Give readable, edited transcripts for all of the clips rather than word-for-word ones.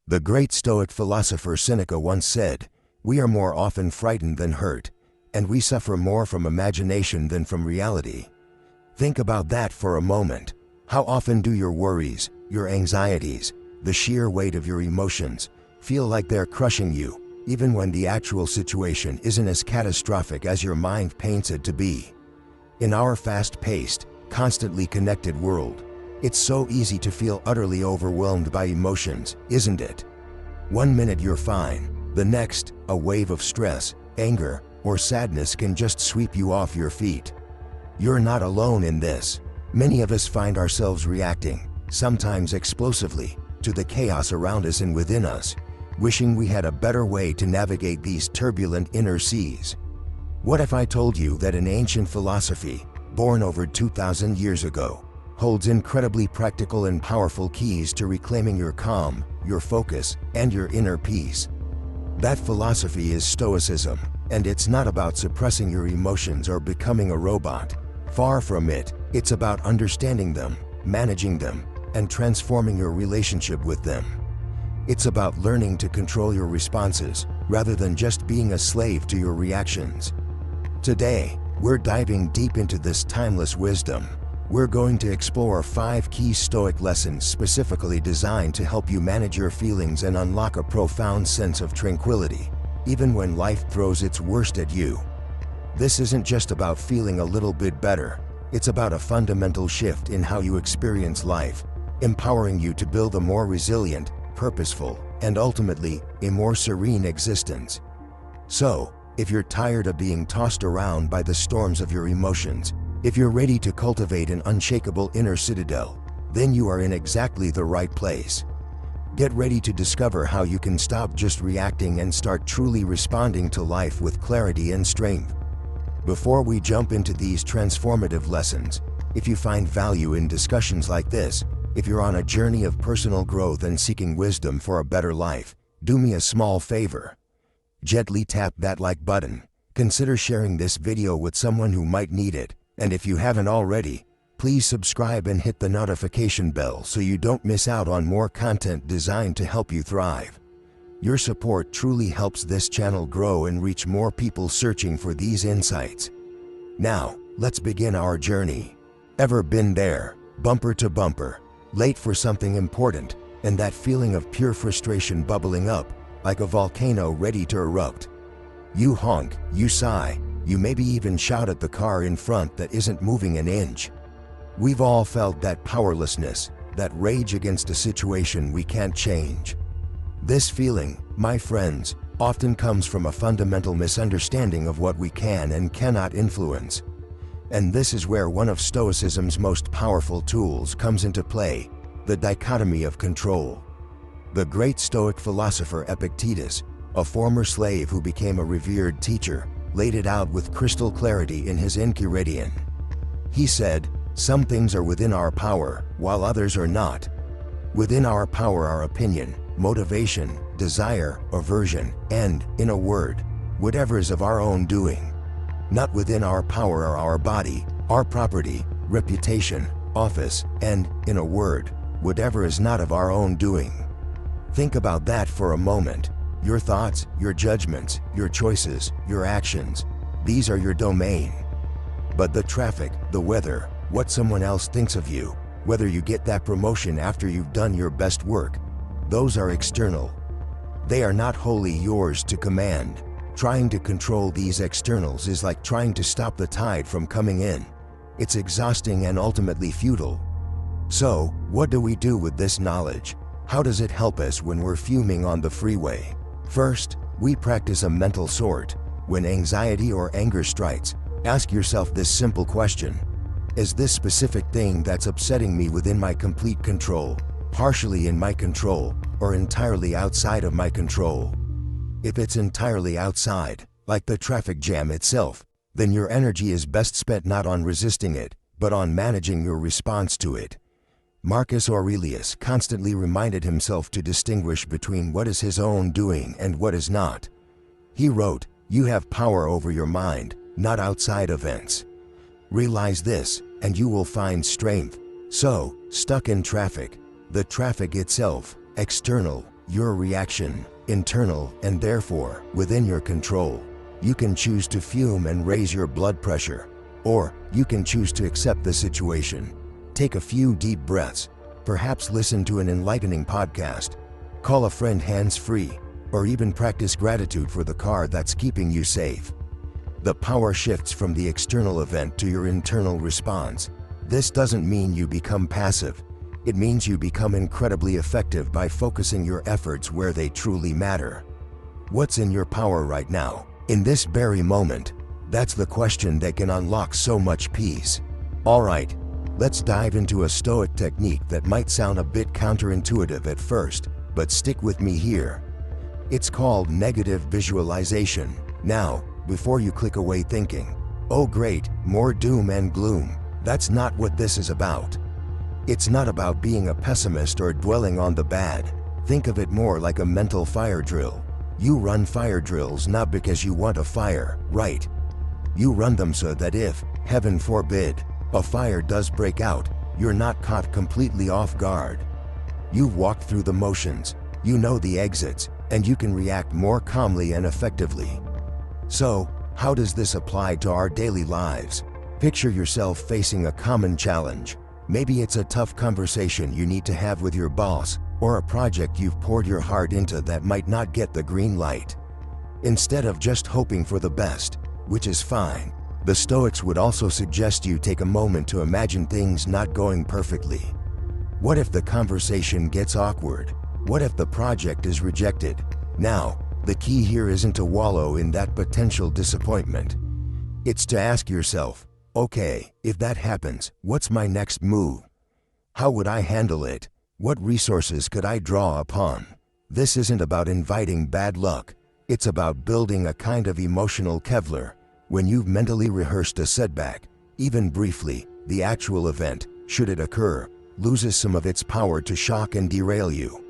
The great Stoic philosopher Seneca once said, "We are more often frightened than hurt, and we suffer more from imagination than from reality." Think about that for a moment. How often do your worries, your anxieties, the sheer weight of your emotions, feel like they're crushing you, even when the actual situation isn't as catastrophic as your mind paints it to be? In our fast-paced, constantly connected world, it's so easy to feel utterly overwhelmed by emotions, isn't it? One minute you're fine, the next, a wave of stress, anger, or sadness can just sweep you off your feet. You're not alone in this. Many of us find ourselves reacting, sometimes explosively, to the chaos around us and within us, wishing we had a better way to navigate these turbulent inner seas. What if I told you that an ancient philosophy, born over 2,000 years ago, holds incredibly practical and powerful keys to reclaiming your calm, your focus, and your inner peace? That philosophy is Stoicism, and it's not about suppressing your emotions or becoming a robot. Far from it, it's about understanding them, managing them, and transforming your relationship with them. It's about learning to control your responses, rather than just being a slave to your reactions. Today, we're diving deep into this timeless wisdom. We're going to explore 5 key Stoic lessons specifically designed to help you manage your feelings and unlock a profound sense of tranquility, even when life throws its worst at you. This isn't just about feeling a little bit better, it's about a fundamental shift in how you experience life, empowering you to build a more resilient, purposeful, and ultimately, a more serene existence. So, if you're tired of being tossed around by the storms of your emotions, if you're ready to cultivate an unshakable inner citadel, then you are in exactly the right place. Get ready to discover how you can stop just reacting and start truly responding to life with clarity and strength. Before we jump into these transformative lessons, if you find value in discussions like this, if you're on a journey of personal growth and seeking wisdom for a better life, do me a small favor. Gently tap that like button. Consider sharing this video with someone who might need it. And if you haven't already, please subscribe and hit the notification bell so you don't miss out on more content designed to help you thrive. Your support truly helps this channel grow and reach more people searching for these insights. Now, let's begin our journey. Ever been there, bumper to bumper, late for something important, and that feeling of pure frustration bubbling up, like a volcano ready to erupt? You honk, you sigh, you maybe even shout at the car in front that isn't moving an inch. We've all felt that powerlessness, that rage against a situation we can't change. This feeling, my friends, often comes from a fundamental misunderstanding of what we can and cannot influence. And this is where one of Stoicism's most powerful tools comes into play, the dichotomy of control. The great Stoic philosopher Epictetus, a former slave who became a revered teacher, laid it out with crystal clarity in his Enchiridion. He said, "Some things are within our power, while others are not. Within our power are opinion, motivation, desire, aversion, and, in a word, whatever is of our own doing. Not within our power are our body, our property, reputation, office, and, in a word, whatever is not of our own doing." Think about that for a moment. Your thoughts, your judgments, your choices, your actions, these are your domain. But the traffic, the weather, what someone else thinks of you, whether you get that promotion after you've done your best work, those are external. They are not wholly yours to command. Trying to control these externals is like trying to stop the tide from coming in. It's exhausting and ultimately futile. So, what do we do with this knowledge? How does it help us when we're fuming on the freeway? First, we practice a mental sort. When anxiety or anger strikes, ask yourself this simple question: is this specific thing that's upsetting me within my complete control, partially in my control, or entirely outside of my control? If it's entirely outside, like the traffic jam itself, then your energy is best spent not on resisting it, but on managing your response to it. Marcus Aurelius constantly reminded himself to distinguish between what is his own doing and what is not. He wrote, "You have power over your mind, not outside events. Realize this, and you will find strength." So, stuck in traffic, the traffic itself, external, your reaction, internal and therefore within your control. You can choose to fume and raise your blood pressure, or you can choose to accept the situation. Take a few deep breaths, perhaps listen to an enlightening podcast, call a friend hands-free, or even practice gratitude for the car that's keeping you safe. The power shifts from the external event to your internal response. This doesn't mean you become passive. It means you become incredibly effective by focusing your efforts where they truly matter. What's in your power right now, in this very moment? That's the question that can unlock so much peace. All right, let's dive into a Stoic technique that might sound a bit counterintuitive at first, but stick with me here. It's called negative visualization. Now, before you click away thinking, "Oh great, more doom and gloom," that's not what this is about. It's not about being a pessimist or dwelling on the bad. Think of it more like a mental fire drill. You run fire drills not because you want a fire, right? You run them so that if, heaven forbid, a fire does break out, you're not caught completely off guard. You've walked through the motions, you know the exits, and you can react more calmly and effectively. So, how does this apply to our daily lives? Picture yourself facing a common challenge. Maybe it's a tough conversation you need to have with your boss, or a project you've poured your heart into that might not get the green light. Instead of just hoping for the best, which is fine, the Stoics would also suggest you take a moment to imagine things not going perfectly. What if the conversation gets awkward? What if the project is rejected? Now, the key here isn't to wallow in that potential disappointment. It's to ask yourself, okay, if that happens, what's my next move? How would I handle it? What resources could I draw upon? This isn't about inviting bad luck. It's about building a kind of emotional Kevlar. When you've mentally rehearsed a setback, even briefly, the actual event, should it occur, loses some of its power to shock and derail you.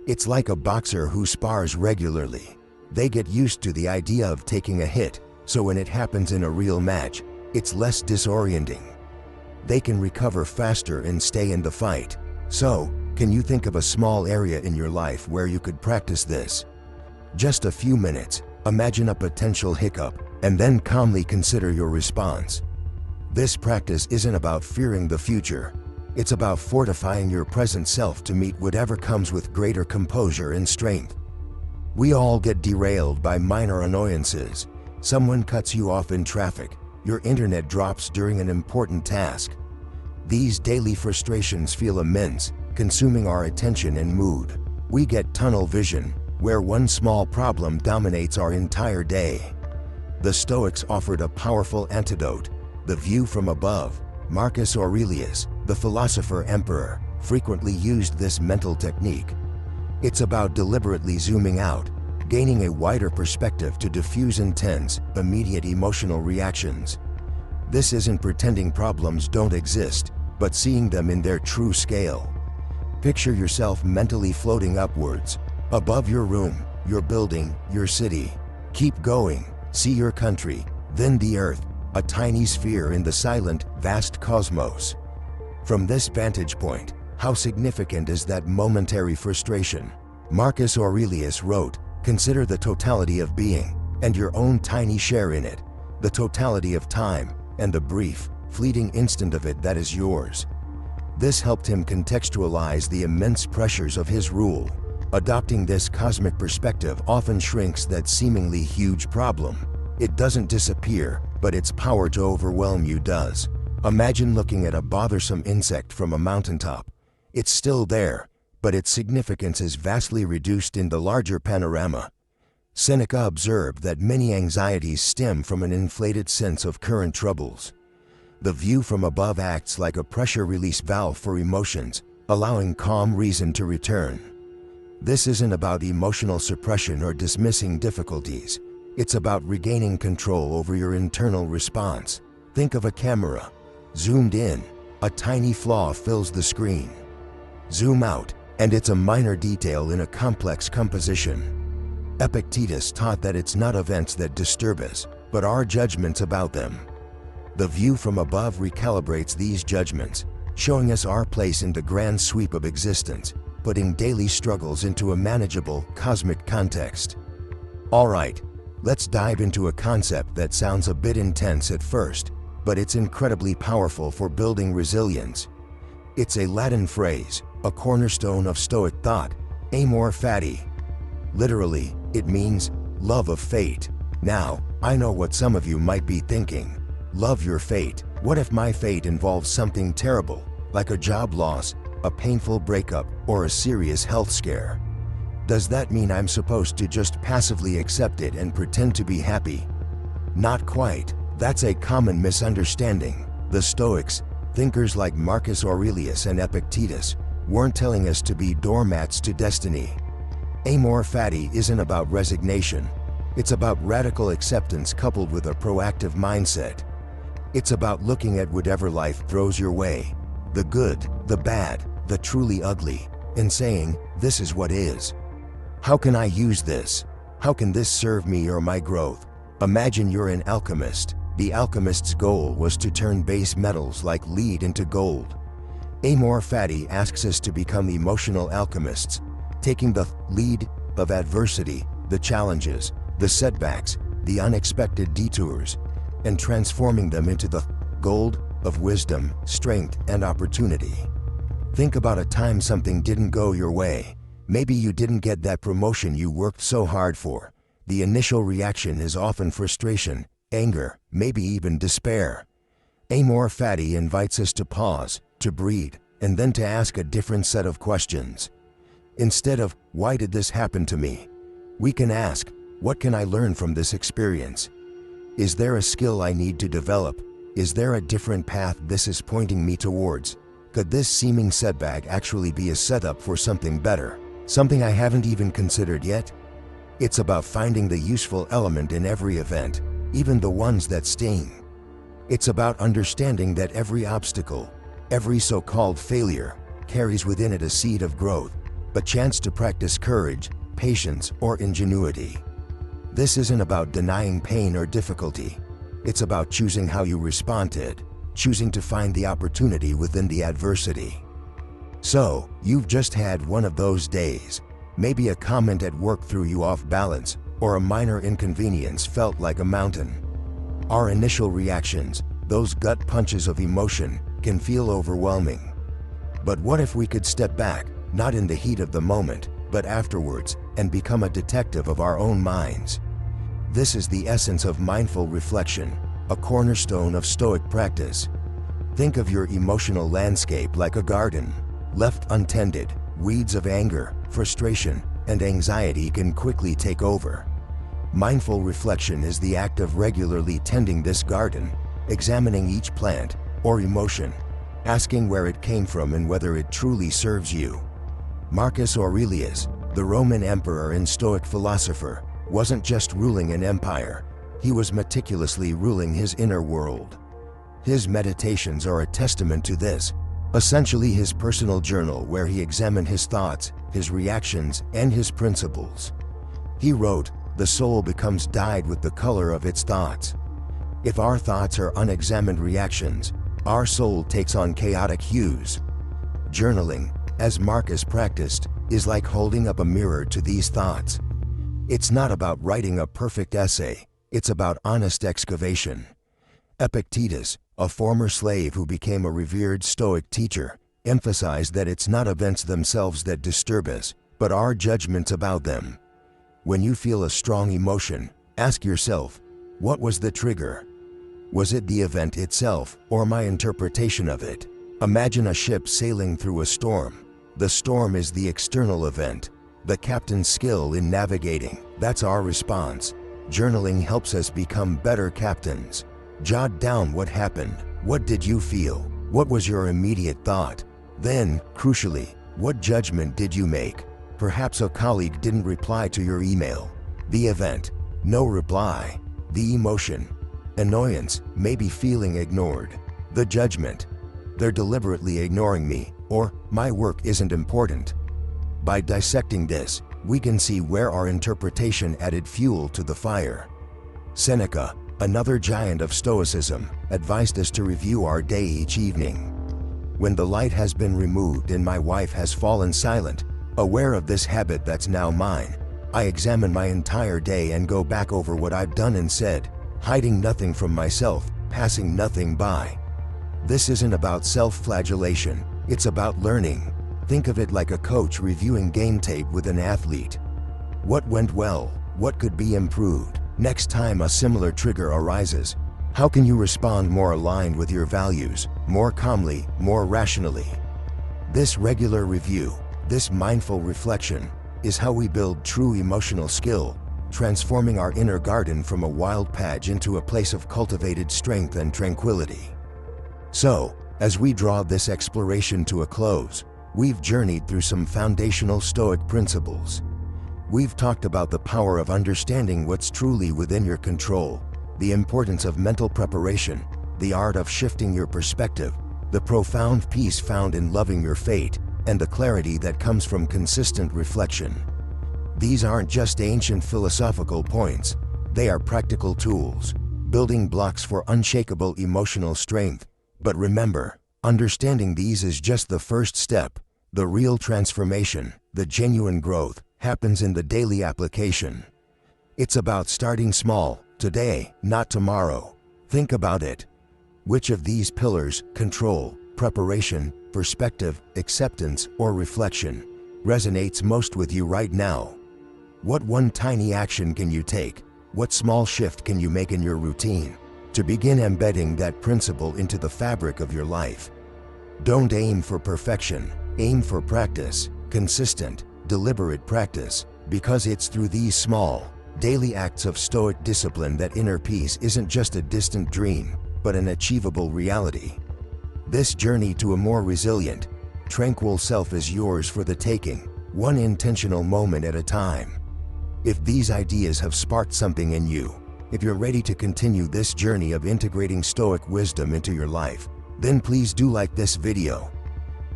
It's like a boxer who spars regularly. They get used to the idea of taking a hit, so when it happens in a real match, it's less disorienting. They can recover faster and stay in the fight. So, can you think of a small area in your life where you could practice this? Just a few minutes, imagine a potential hiccup, and then calmly consider your response. This practice isn't about fearing the future. It's about fortifying your present self to meet whatever comes with greater composure and strength. We all get derailed by minor annoyances. Someone cuts you off in traffic. Your internet drops during an important task. These daily frustrations feel immense, consuming our attention and mood. We get tunnel vision, where one small problem dominates our entire day. The Stoics offered a powerful antidote: the view from above. Marcus Aurelius, the philosopher-emperor, frequently used this mental technique. It's about deliberately zooming out, gaining a wider perspective to diffuse intense, immediate emotional reactions. This isn't pretending problems don't exist, but seeing them in their true scale. Picture yourself mentally floating upwards, above your room, your building, your city. Keep going, see your country, then the earth, a tiny sphere in the silent, vast cosmos. From this vantage point, how significant is that momentary frustration? Marcus Aurelius wrote, "Consider the totality of being, and your own tiny share in it, the totality of time, and the brief, fleeting instant of it that is yours." This helped him contextualize the immense pressures of his rule. Adopting this cosmic perspective often shrinks that seemingly huge problem. It doesn't disappear, but its power to overwhelm you does. Imagine looking at a bothersome insect from a mountaintop. It's still there, but its significance is vastly reduced in the larger panorama. Seneca observed that many anxieties stem from an inflated sense of current troubles. The view from above acts like a pressure release valve for emotions, allowing calm reason to return. This isn't about emotional suppression or dismissing difficulties. It's about regaining control over your internal response. Think of a camera. Zoomed in, a tiny flaw fills the screen. Zoom out, and it's a minor detail in a complex composition. Epictetus taught that it's not events that disturb us, but our judgments about them. The view from above recalibrates these judgments, showing us our place in the grand sweep of existence. putting daily struggles into a manageable, cosmic context. Alright, let's dive into a concept that sounds a bit intense at first, but it's incredibly powerful for building resilience. It's a Latin phrase, a cornerstone of Stoic thought, amor fati. Literally, it means love of fate. Now, I know what some of you might be thinking. Love your fate. What if my fate involves something terrible, like a job loss, a painful breakup, or a serious health scare? Does that mean I'm supposed to just passively accept it and pretend to be happy? Not quite. That's a common misunderstanding. The Stoics, thinkers like Marcus Aurelius and Epictetus, weren't telling us to be doormats to destiny. Amor fati isn't about resignation. It's about radical acceptance coupled with a proactive mindset. It's about looking at whatever life throws your way, the good, the bad, the truly ugly, and saying, this is what is. How can I use this? How can this serve me or my growth? Imagine you're an alchemist. The alchemist's goal was to turn base metals like lead into gold. Amor fati asks us to become emotional alchemists, taking the lead of adversity, the challenges, the setbacks, the unexpected detours, and transforming them into the gold of wisdom, strength, and opportunity. Think about a time something didn't go your way. Maybe you didn't get that promotion you worked so hard for. The initial reaction is often frustration, anger, maybe even despair. Amor fati invites us to pause, to breathe, and then to ask a different set of questions. Instead of, why did this happen to me? We can ask, what can I learn from this experience? Is there a skill I need to develop? Is there a different path this is pointing me towards? Could this seeming setback actually be a setup for something better? Something I haven't even considered yet? It's about finding the useful element in every event, even the ones that sting. It's about understanding that every obstacle, every so-called failure, carries within it a seed of growth, a chance to practice courage, patience, or ingenuity. This isn't about denying pain or difficulty. It's about choosing how you respond to it, choosing to find the opportunity within the adversity. So, you've just had one of those days. Maybe a comment at work threw you off balance, or a minor inconvenience felt like a mountain. Our initial reactions, those gut punches of emotion, can feel overwhelming. But what if we could step back, not in the heat of the moment, but afterwards, and become a detective of our own minds? This is the essence of mindful reflection, a cornerstone of Stoic practice. Think of your emotional landscape like a garden. Left untended, weeds of anger, frustration, and anxiety can quickly take over. Mindful reflection is the act of regularly tending this garden, examining each plant or emotion, asking where it came from and whether it truly serves you. Marcus Aurelius, the Roman emperor and Stoic philosopher, wasn't just ruling an empire, he was meticulously ruling his inner world. His meditations are a testament to this, essentially his personal journal where he examined his thoughts, his reactions, and his principles. He wrote, "The soul becomes dyed with the color of its thoughts." If our thoughts are unexamined reactions, our soul takes on chaotic hues. Journaling, as Marcus practiced, is like holding up a mirror to these thoughts. It's not about writing a perfect essay, it's about honest excavation. Epictetus, a former slave who became a revered Stoic teacher, emphasized that it's not events themselves that disturb us, but our judgments about them. When you feel a strong emotion, ask yourself, what was the trigger? Was it the event itself or my interpretation of it? Imagine a ship sailing through a storm. The storm is the external event, the captain's skill in navigating. That's our response. Journaling helps us become better captains. Jot down what happened. What did you feel? What was your immediate thought? Then, crucially, what judgment did you make? Perhaps a colleague didn't reply to your email. The event, no reply. The emotion, annoyance, maybe feeling ignored. The judgment, they're deliberately ignoring me, or my work isn't important. By dissecting this, we can see where our interpretation added fuel to the fire. Seneca, another giant of Stoicism, advised us to review our day each evening. When the light has been removed and my wife has fallen silent, Aware of this habit that's now mine, I examine my entire day and go back over what I've done and said, hiding nothing from myself, passing nothing by. This isn't about self-flagellation, it's about learning. Think of it like a coach reviewing game tape with an athlete. What went well? What could be improved? Next time a similar trigger arises, how can you respond more aligned with your values, more calmly, more rationally? This regular review, this mindful reflection, is how we build true emotional skill, transforming our inner garden from a wild patch into a place of cultivated strength and tranquility. So, as we draw this exploration to a close, we've journeyed through some foundational Stoic principles. We've talked about the power of understanding what's truly within your control, the importance of mental preparation, the art of shifting your perspective, the profound peace found in loving your fate, and the clarity that comes from consistent reflection. These aren't just ancient philosophical points, they are practical tools, building blocks for unshakable emotional strength. But remember, understanding these is just the first step. The real transformation, the genuine growth, happens in the daily application. It's about starting small, today, not tomorrow. Think about it. Which of these pillars, control, preparation, perspective, acceptance, or reflection, resonates most with you right now? What one tiny action can you take? What small shift can you make in your routine to begin embedding that principle into the fabric of your life? Don't aim for perfection, aim for practice, consistent, deliberate practice, because it's through these small, daily acts of Stoic discipline that inner peace isn't just a distant dream, but an achievable reality. This journey to a more resilient, tranquil self is yours for the taking, one intentional moment at a time. If these ideas have sparked something in you, if you're ready to continue this journey of integrating Stoic wisdom into your life, then please do like this video.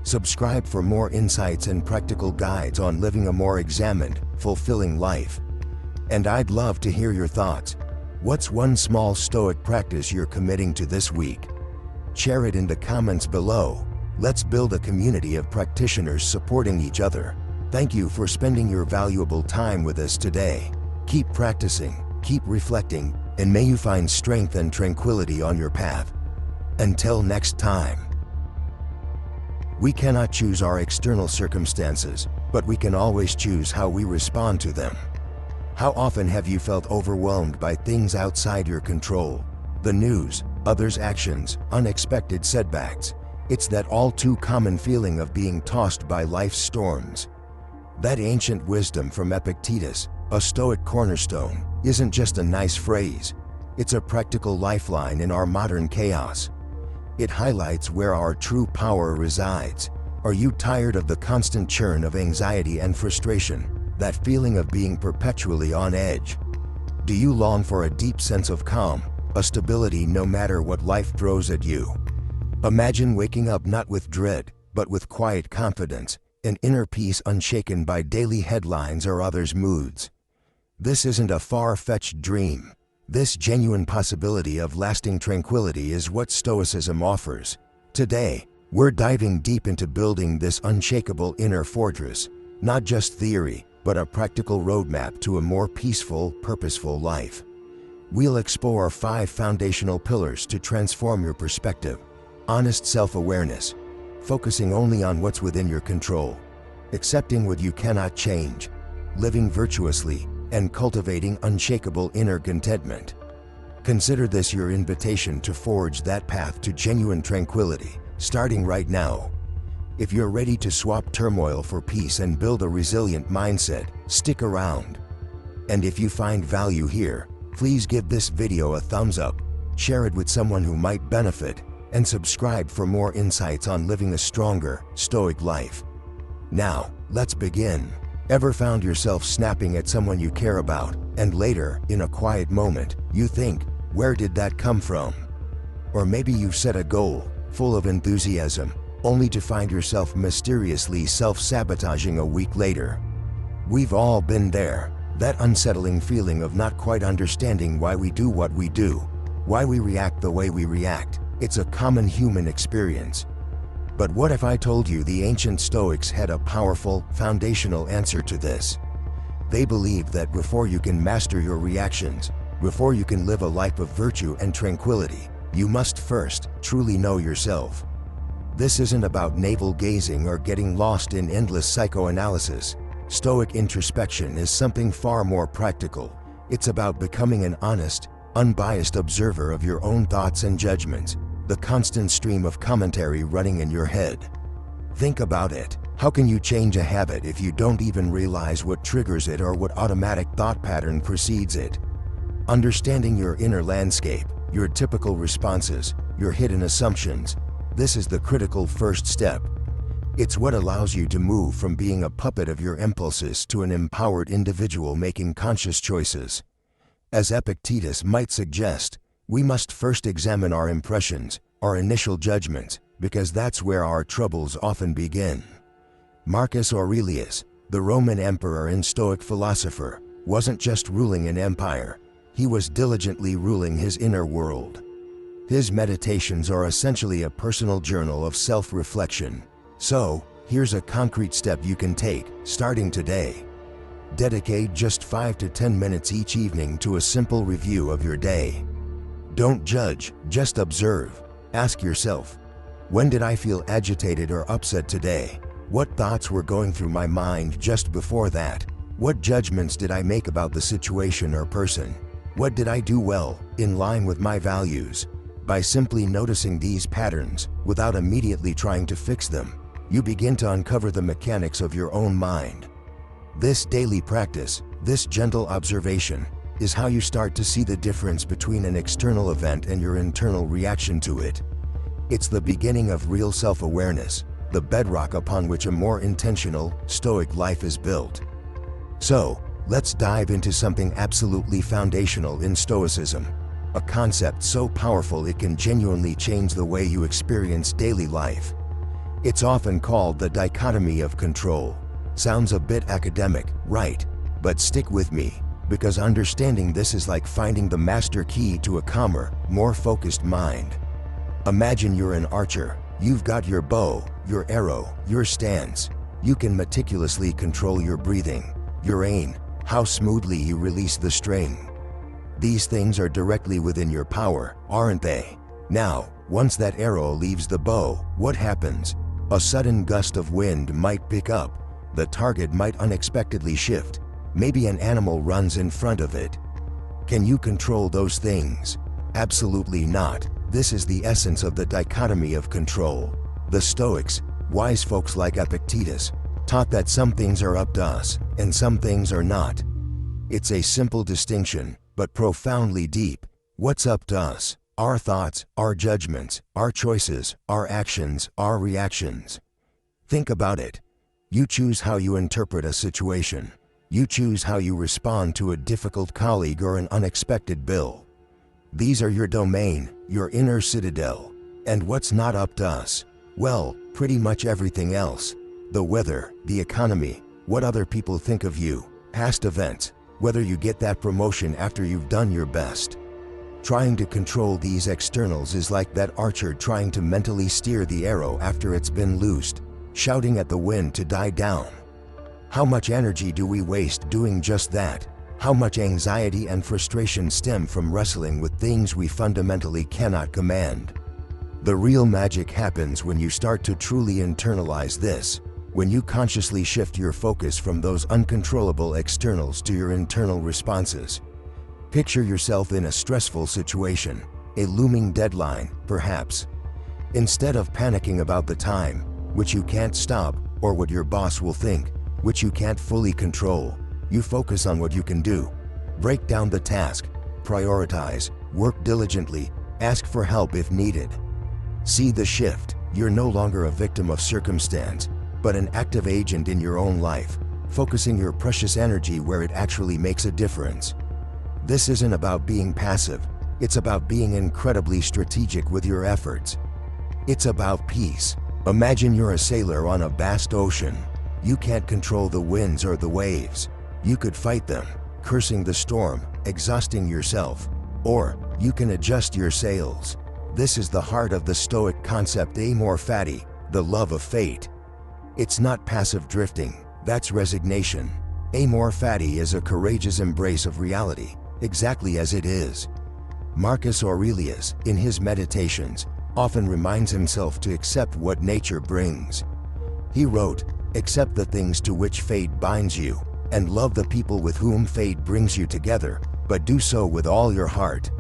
Subscribe for more insights and practical guides on living a more examined, fulfilling life. And I'd love to hear your thoughts. What's one small Stoic practice you're committing to this week? Share it in the comments below. Let's build a community of practitioners supporting each other. Thank you for spending your valuable time with us today. Keep practicing, keep reflecting, and may you find strength and tranquility on your path. Until next time. We cannot choose our external circumstances, but we can always choose how we respond to them. How often have you felt overwhelmed by things outside your control? The news, others' actions, unexpected setbacks. It's that all too common feeling of being tossed by life's storms. That ancient wisdom from Epictetus, a Stoic cornerstone, isn't just a nice phrase. It's a practical lifeline in our modern chaos. It highlights where our true power resides. Are you tired of the constant churn of anxiety and frustration, that feeling of being perpetually on edge? Do you long for a deep sense of calm, a stability no matter what life throws at you? Imagine waking up not with dread, but with quiet confidence, an inner peace unshaken by daily headlines or others' moods. This isn't a far-fetched dream. This genuine possibility of lasting tranquility is what Stoicism offers. Today, we're diving deep into building this unshakable inner fortress, not just theory, but a practical roadmap to a more peaceful, purposeful life. We'll explore 5 foundational pillars to transform your perspective. Honest self-awareness, focusing only on what's within your control, accepting what you cannot change, living virtuously, and cultivating unshakable inner contentment. Consider this your invitation to forge that path to genuine tranquility, starting right now. If you're ready to swap turmoil for peace and build a resilient mindset, stick around. And if you find value here, please give this video a thumbs up, share it with someone who might benefit, and subscribe for more insights on living a stronger, Stoic life. Now, let's begin. Ever found yourself snapping at someone you care about, and later, in a quiet moment, you think, where did that come from? Or maybe you've set a goal, full of enthusiasm, only to find yourself mysteriously self-sabotaging a week later. We've all been there, that unsettling feeling of not quite understanding why we do what we do, why we react the way we react. It's a common human experience. But what if I told you the ancient Stoics had a powerful, foundational answer to this? They believed that before you can master your reactions, before you can live a life of virtue and tranquility, you must first truly know yourself. This isn't about navel-gazing or getting lost in endless psychoanalysis. Stoic introspection is something far more practical. It's about becoming an honest, unbiased observer of your own thoughts and judgments, the constant stream of commentary running in your head. Think about it. How can you change a habit if you don't even realize what triggers it or what automatic thought pattern precedes it? Understanding your inner landscape, your typical responses, your hidden assumptions, this is the critical first step. It's what allows you to move from being a puppet of your impulses to an empowered individual making conscious choices. As Epictetus might suggest, we must first examine our impressions, our initial judgments, because that's where our troubles often begin. Marcus Aurelius, the Roman emperor and Stoic philosopher, wasn't just ruling an empire, he was diligently ruling his inner world. His meditations are essentially a personal journal of self-reflection. So, here's a concrete step you can take, starting today. Dedicate just 5 to 10 minutes each evening to a simple review of your day. Don't judge, just observe. Ask yourself, when did I feel agitated or upset today? What thoughts were going through my mind just before that? What judgments did I make about the situation or person? What did I do well, in line with my values? By simply noticing these patterns, without immediately trying to fix them, you begin to uncover the mechanics of your own mind. This daily practice, this gentle observation, is how you start to see the difference between an external event and your internal reaction to it. It's the beginning of real self-awareness, the bedrock upon which a more intentional, stoic life is built. So, let's dive into something absolutely foundational in Stoicism, a concept so powerful it can genuinely change the way you experience daily life. It's often called the dichotomy of control. Sounds a bit academic, right? But stick with me, because understanding this is like finding the master key to a calmer, more focused mind. Imagine you're an archer. You've got your bow, your arrow, your stance. You can meticulously control your breathing, your aim, how smoothly you release the string. These things are directly within your power, aren't they? Now, once that arrow leaves the bow, what happens? A sudden gust of wind might pick up. The target might unexpectedly shift. Maybe an animal runs in front of it. Can you control those things? Absolutely not. This is the essence of the dichotomy of control. The Stoics, wise folks like Epictetus, taught that some things are up to us, and some things are not. It's a simple distinction, but profoundly deep. What's up to us? Our thoughts, our judgments, our choices, our actions, our reactions. Think about it. You choose how you interpret a situation. You choose how you respond to a difficult colleague or an unexpected bill. These are your domain, your inner citadel. And what's not up to us? Well, pretty much everything else. The weather, the economy, what other people think of you, past events, whether you get that promotion after you've done your best. Trying to control these externals is like that archer trying to mentally steer the arrow after it's been loosed, shouting at the wind to die down. How much energy do we waste doing just that? How much anxiety and frustration stem from wrestling with things we fundamentally cannot command? The real magic happens when you start to truly internalize this, when you consciously shift your focus from those uncontrollable externals to your internal responses. Picture yourself in a stressful situation, a looming deadline, perhaps. Instead of panicking about the time, which you can't stop, or what your boss will think, which you can't fully control, you focus on what you can do. Break down the task, prioritize, work diligently, ask for help if needed. See the shift. You're no longer a victim of circumstance, but an active agent in your own life, focusing your precious energy where it actually makes a difference. This isn't about being passive, it's about being incredibly strategic with your efforts. It's about peace. Imagine you're a sailor on a vast ocean. You can't control the winds or the waves. You could fight them, cursing the storm, exhausting yourself. Or, you can adjust your sails. This is the heart of the Stoic concept: amor fati, the love of fate. It's not passive drifting, that's resignation. Amor fati is a courageous embrace of reality, exactly as it is. Marcus Aurelius, in his Meditations, often reminds himself to accept what nature brings. He wrote, "Accept the things to which fate binds you, and love the people with whom fate brings you together, but do so with all your heart."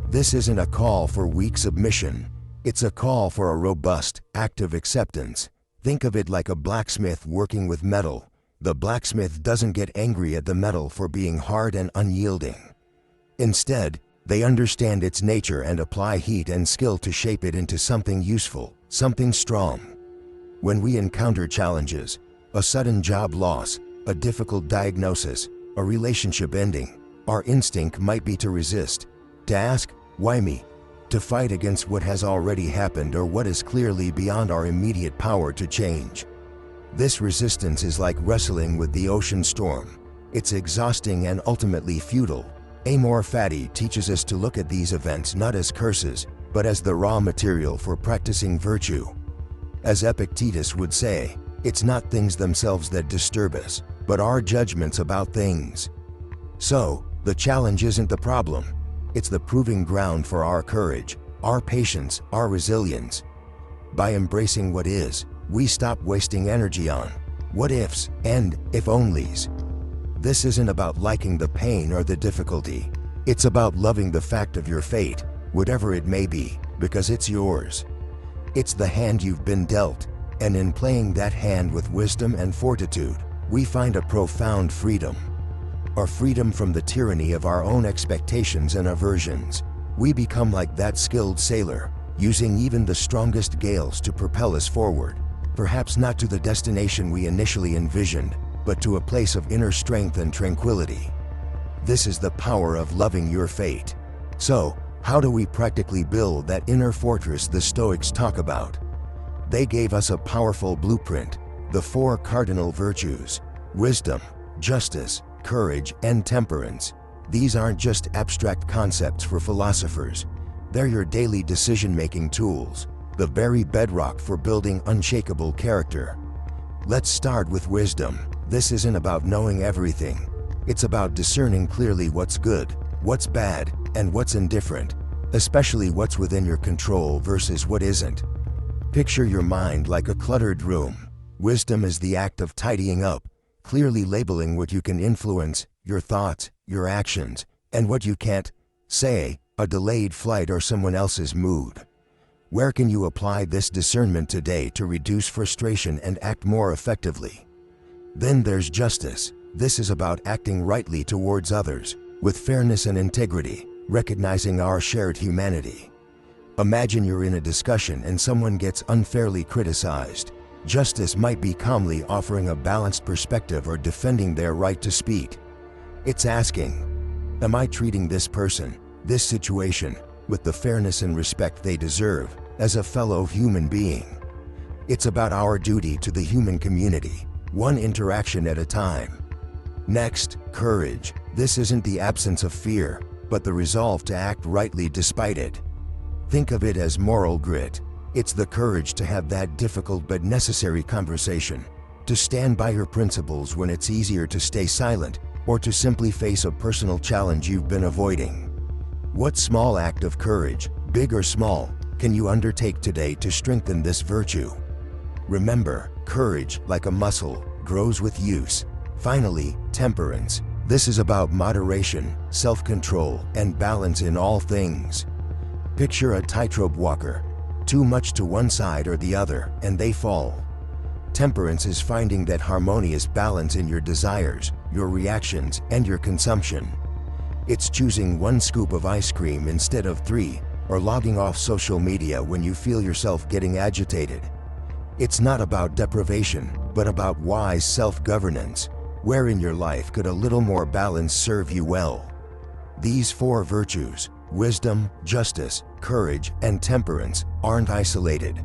This isn't a call for weak submission. It's a call for a robust, active acceptance. Think of it like a blacksmith working with metal. The blacksmith doesn't get angry at the metal for being hard and unyielding. Instead, they understand its nature and apply heat and skill to shape it into something useful, something strong. When we encounter challenges, a sudden job loss, a difficult diagnosis, a relationship ending, our instinct might be to resist, to ask, "Why me?" To fight against what has already happened or what is clearly beyond our immediate power to change. This resistance is like wrestling with the ocean storm. It's exhausting and ultimately futile. Amor fati teaches us to look at these events not as curses, but as the raw material for practicing virtue. As Epictetus would say, it's not things themselves that disturb us, but our judgments about things. So, the challenge isn't the problem. It's the proving ground for our courage, our patience, our resilience. By embracing what is, we stop wasting energy on what ifs and if onlys. This isn't about liking the pain or the difficulty. It's about loving the fact of your fate, whatever it may be, because it's yours. It's the hand you've been dealt, and in playing that hand with wisdom and fortitude, we find a profound freedom. A freedom from the tyranny of our own expectations and aversions. We become like that skilled sailor, using even the strongest gales to propel us forward, perhaps not to the destination we initially envisioned, but to a place of inner strength and tranquility. This is the power of loving your fate. So, how do we practically build that inner fortress the Stoics talk about? They gave us a powerful blueprint, the 4 cardinal virtues: wisdom, justice, courage, and temperance. These aren't just abstract concepts for philosophers. They're your daily decision-making tools, the very bedrock for building unshakable character. Let's start with wisdom. This isn't about knowing everything. It's about discerning clearly what's good, what's bad, and what's indifferent, especially what's within your control versus what isn't. Picture your mind like a cluttered room. Wisdom is the act of tidying up, clearly labeling what you can influence, your thoughts, your actions, and what you can't, say, a delayed flight or someone else's mood. Where can you apply this discernment today to reduce frustration and act more effectively? Then there's justice. This is about acting rightly towards others, with fairness and integrity, recognizing our shared humanity. Imagine you're in a discussion and someone gets unfairly criticized. Justice might be calmly offering a balanced perspective or defending their right to speak. It's asking, am I treating this person, this situation, with the fairness and respect they deserve, as a fellow human being? It's about our duty to the human community, one interaction at a time. Next, courage. This isn't the absence of fear, but the resolve to act rightly despite it. Think of it as moral grit. It's the courage to have that difficult but necessary conversation, to stand by your principles when it's easier to stay silent, or to simply face a personal challenge you've been avoiding. What small act of courage, big or small, can you undertake today to strengthen this virtue? Remember, courage, like a muscle, grows with use. Finally, temperance. This is about moderation, self-control, and balance in all things. Picture a tightrope walker. Too much to one side or the other, and they fall. Temperance is finding that harmonious balance in your desires, your reactions, and your consumption. It's choosing 1 scoop of ice cream instead of 3, or logging off social media when you feel yourself getting agitated. It's not about deprivation, but about wise self-governance. Where in your life could a little more balance serve you well? These 4 virtues, wisdom, justice, courage, and temperance, aren't isolated.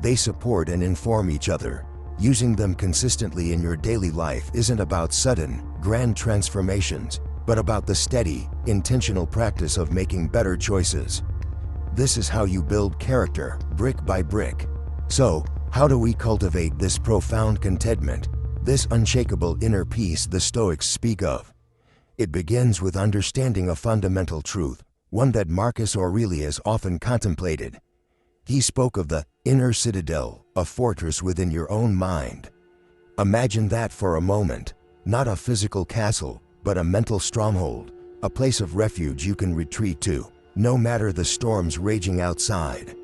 They support and inform each other. Using them consistently in your daily life isn't about sudden, grand transformations, but about the steady, intentional practice of making better choices. This is how you build character, brick by brick. So, How do we cultivate this profound contentment, this unshakable inner peace the Stoics speak of? It begins with understanding a fundamental truth, one that Marcus Aurelius often contemplated. He spoke of the inner citadel, a fortress within your own mind. Imagine that for a moment, not a physical castle, but a mental stronghold, a place of refuge you can retreat to, no matter the storms raging outside.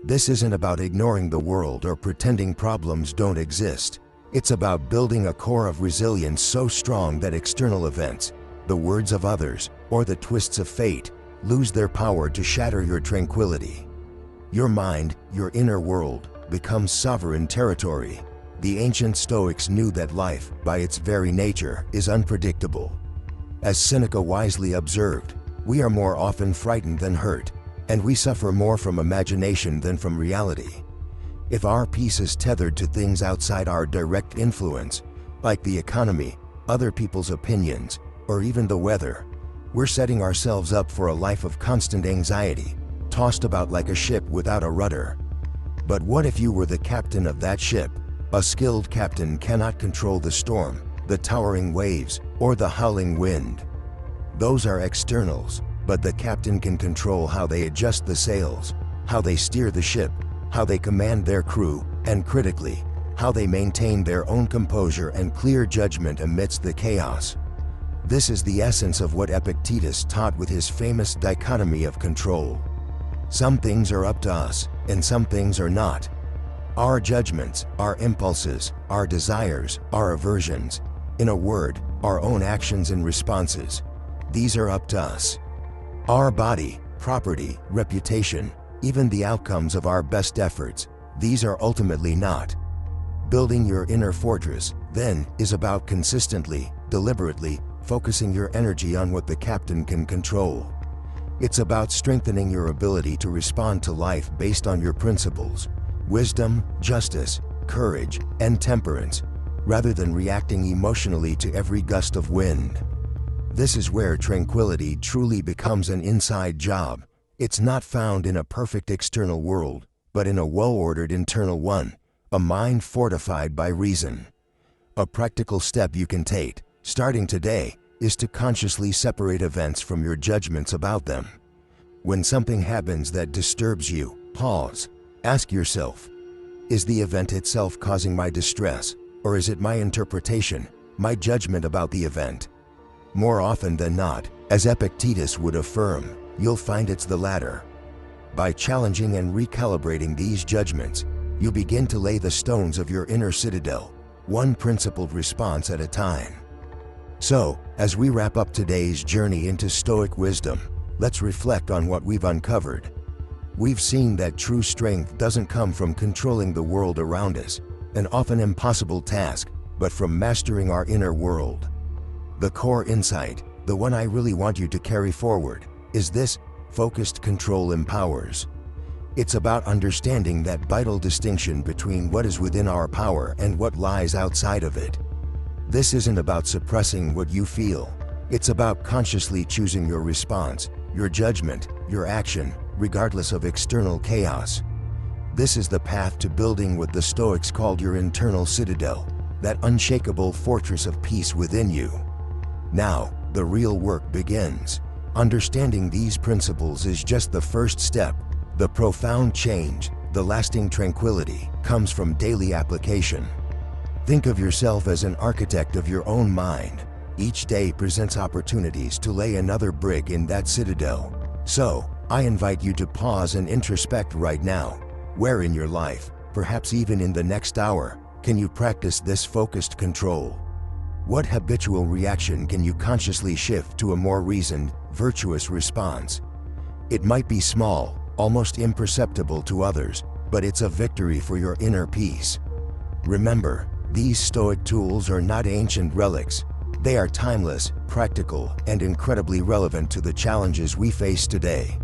This isn't about ignoring the world or pretending problems don't exist. It's about building a core of resilience so strong that external events, the words of others, or the twists of fate, lose their power to shatter your tranquility. Your mind, your inner world, becomes sovereign territory. The ancient Stoics knew that life, by its very nature, is unpredictable. As Seneca wisely observed, we are more often frightened than hurt, and we suffer more from imagination than from reality. If our peace is tethered to things outside our direct influence, like the economy, other people's opinions, or even the weather, we're setting ourselves up for a life of constant anxiety, tossed about like a ship without a rudder. But what if you were the captain of that ship? A skilled captain cannot control the storm, the towering waves, or the howling wind. Those are externals, but the captain can control how they adjust the sails, how they steer the ship, how they command their crew, and critically, how they maintain their own composure and clear judgment amidst the chaos. This is the essence of what Epictetus taught with his famous dichotomy of control. Some things are up to us, and some things are not. Our judgments, our impulses, our desires, our aversions, in a word, our own actions and responses, these are up to us. Our body, property, reputation, even the outcomes of our best efforts, these are ultimately not. Building your inner fortress, then, is about consistently, deliberately, focusing your energy on what the captain can control. It's about strengthening your ability to respond to life based on your principles, wisdom, justice, courage, and temperance, rather than reacting emotionally to every gust of wind. This is where tranquility truly becomes an inside job. It's not found in a perfect external world, but in a well-ordered internal one, a mind fortified by reason. A practical step you can take, starting today, is to consciously separate events from your judgments about them. When something happens that disturbs you, pause. Ask yourself, is the event itself causing my distress, or is it my interpretation, my judgment about the event? More often than not, as Epictetus would affirm, you'll find it's the latter. By challenging and recalibrating these judgments, you begin to lay the stones of your inner citadel, one principled response at a time. So, as we wrap up today's journey into Stoic wisdom, let's reflect on what we've uncovered. We've seen that true strength doesn't come from controlling the world around us, an often impossible task, but from mastering our inner world. The core insight, the one I really want you to carry forward, is this: focused control empowers. It's about understanding that vital distinction between what is within our power and what lies outside of it. This isn't about suppressing what you feel. It's about consciously choosing your response, your judgment, your action, regardless of external chaos. This is the path to building what the Stoics called your internal citadel, that unshakable fortress of peace within you. Now, the real work begins. Understanding these principles is just the first step. The profound change, the lasting tranquility, comes from daily application. Think of yourself as an architect of your own mind. Each day presents opportunities to lay another brick in that citadel. So, I invite you to pause and introspect right now. Where in your life, perhaps even in the next hour, can you practice this focused control? What habitual reaction can you consciously shift to a more reasoned, virtuous response? It might be small, almost imperceptible to others, but it's a victory for your inner peace. Remember, these Stoic tools are not ancient relics. They are timeless, practical, and incredibly relevant to the challenges we face today.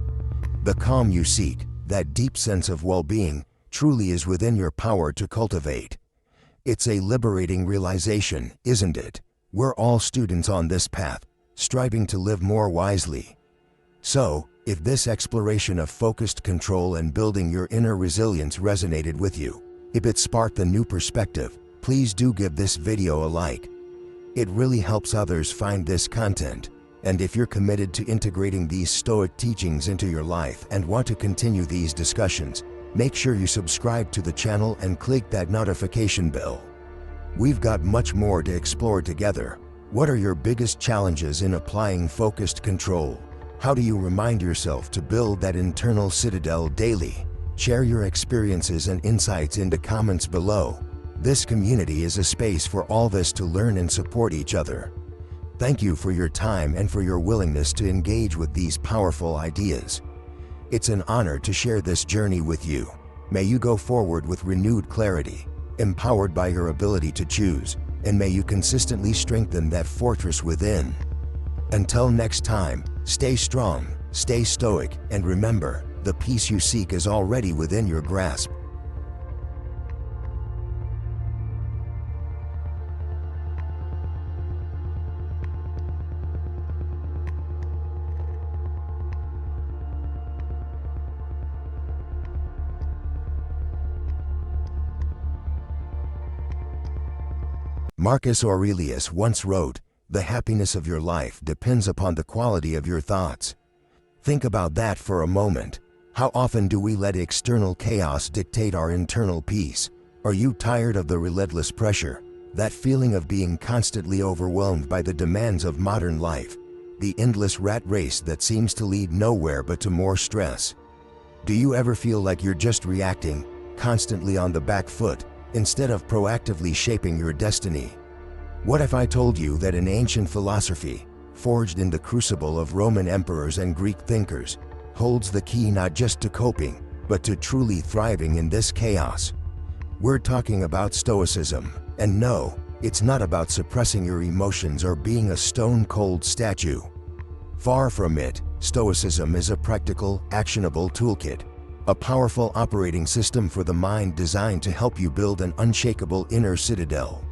The calm you seek, that deep sense of well-being, truly is within your power to cultivate. It's a liberating realization, isn't it? We're all students on this path, striving to live more wisely. So, if this exploration of focused control and building your inner resilience resonated with you, If it sparked a new perspective, please do give this video a like. It really helps others find this content. And if you're committed to integrating these Stoic teachings into your life and want to continue these discussions, make sure you subscribe to the channel and click that notification bell. We've got much more to explore together. What are your biggest challenges in applying focused control? How do you remind yourself to build that internal citadel daily? Share your experiences and insights in the comments below. This community is a space for all of us to learn and support each other. Thank you for your time and for your willingness to engage with these powerful ideas. It's an honor to share this journey with you. May you go forward with renewed clarity, empowered by your ability to choose, and may you consistently strengthen that fortress within. Until next time, stay strong, stay stoic, and remember, the peace you seek is already within your grasp. Marcus Aurelius once wrote, "The happiness of your life depends upon the quality of your thoughts." Think about that for a moment. How often do we let external chaos dictate our internal peace? Are you tired of the relentless pressure, that feeling of being constantly overwhelmed by the demands of modern life, the endless rat race that seems to lead nowhere but to more stress? Do you ever feel like you're just reacting, constantly on the back foot, instead of proactively shaping your destiny? What if I told you that an ancient philosophy, forged in the crucible of Roman emperors and Greek thinkers, holds the key not just to coping, but to truly thriving in this chaos? We're talking about Stoicism, and no, it's not about suppressing your emotions or being a stone-cold statue. Far from it. Stoicism is a practical, actionable toolkit, a powerful operating system for the mind designed to help you build an unshakable inner citadel.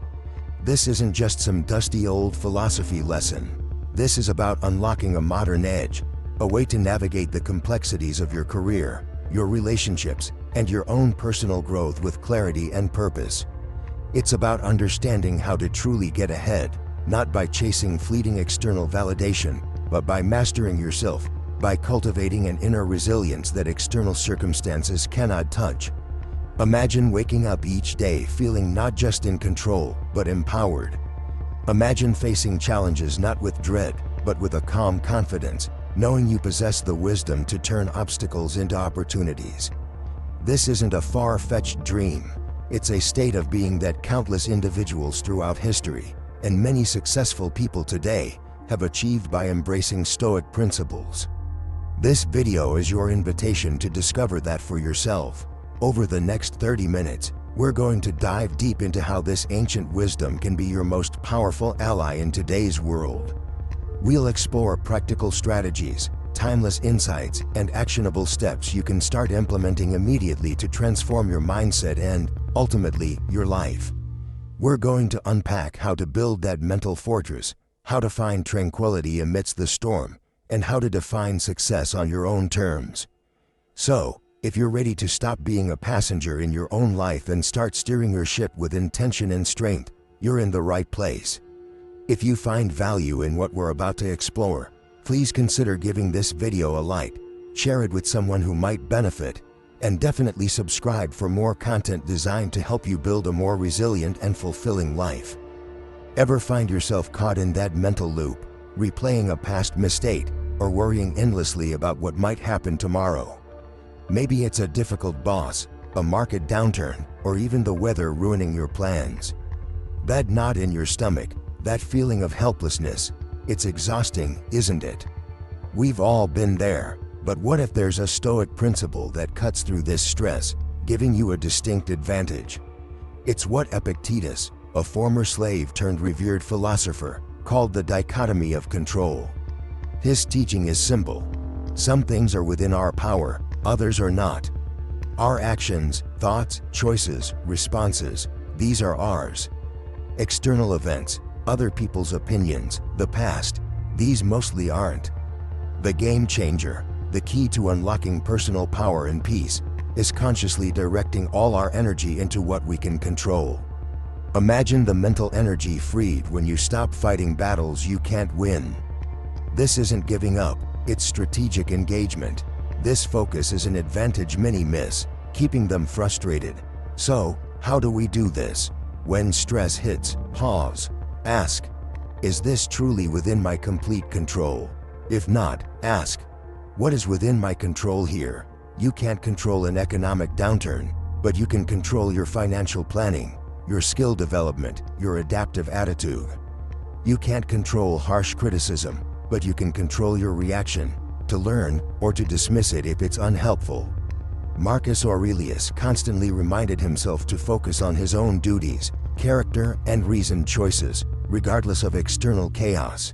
This isn't just some dusty old philosophy lesson. This is about unlocking a modern edge, a way to navigate the complexities of your career, your relationships, and your own personal growth with clarity and purpose. It's about understanding how to truly get ahead, not by chasing fleeting external validation, but by mastering yourself, by cultivating an inner resilience that external circumstances cannot touch. Imagine waking up each day feeling not just in control, but empowered. Imagine facing challenges not with dread, but with a calm confidence, knowing you possess the wisdom to turn obstacles into opportunities. This isn't a far-fetched dream. It's a state of being that countless individuals throughout history, and many successful people today, have achieved by embracing Stoic principles. This video is your invitation to discover that for yourself. Over the next 30 minutes, we're going to dive deep into how this ancient wisdom can be your most powerful ally in today's world. We'll explore practical strategies, timeless insights, and actionable steps you can start implementing immediately to transform your mindset and, ultimately, your life. We're going to unpack how to build that mental fortress, how to find tranquility amidst the storm, and how to define success on your own terms. So, if you're ready to stop being a passenger in your own life and start steering your ship with intention and strength, you're in the right place. If you find value in what we're about to explore, please consider giving this video a like, share it with someone who might benefit, and definitely subscribe for more content designed to help you build a more resilient and fulfilling life. Ever find yourself caught in that mental loop, replaying a past mistake, or worrying endlessly about what might happen tomorrow? Maybe it's a difficult boss, a market downturn, or even the weather ruining your plans. That knot in your stomach, that feeling of helplessness, it's exhausting, isn't it? We've all been there, but what if there's a Stoic principle that cuts through this stress, giving you a distinct advantage? It's what Epictetus, a former slave turned revered philosopher, called the dichotomy of control. His teaching is simple. Some things are within our power, others are not. Our actions, thoughts, choices, responses, these are ours. External events, other people's opinions, the past, these mostly aren't. The game changer, the key to unlocking personal power and peace, is consciously directing all our energy into what we can control. Imagine the mental energy freed when you stop fighting battles you can't win. This isn't giving up, it's strategic engagement. This focus is an advantage many miss, keeping them frustrated. So, how do we do this? When stress hits, pause. Ask, is this truly within my complete control? If not, ask, what is within my control here? You can't control an economic downturn, but you can control your financial planning, your skill development, your adaptive attitude. You can't control harsh criticism, but you can control your reaction, to learn or to dismiss it if it's unhelpful. Marcus Aurelius constantly reminded himself to focus on his own duties, character, and reasoned choices, regardless of external chaos.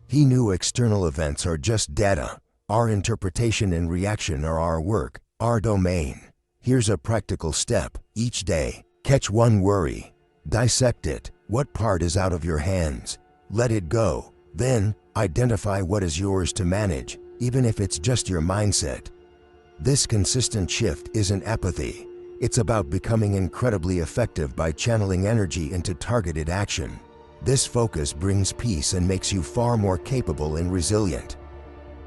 He knew external events are just data. Our interpretation and reaction are our work, our domain. Here's a practical step. Each day, catch one worry. Dissect it. What part is out of your hands? Let it go. Then, identify what is yours to manage, even if it's just your mindset. This consistent shift isn't apathy. It's about becoming incredibly effective by channeling energy into targeted action. This focus brings peace and makes you far more capable and resilient.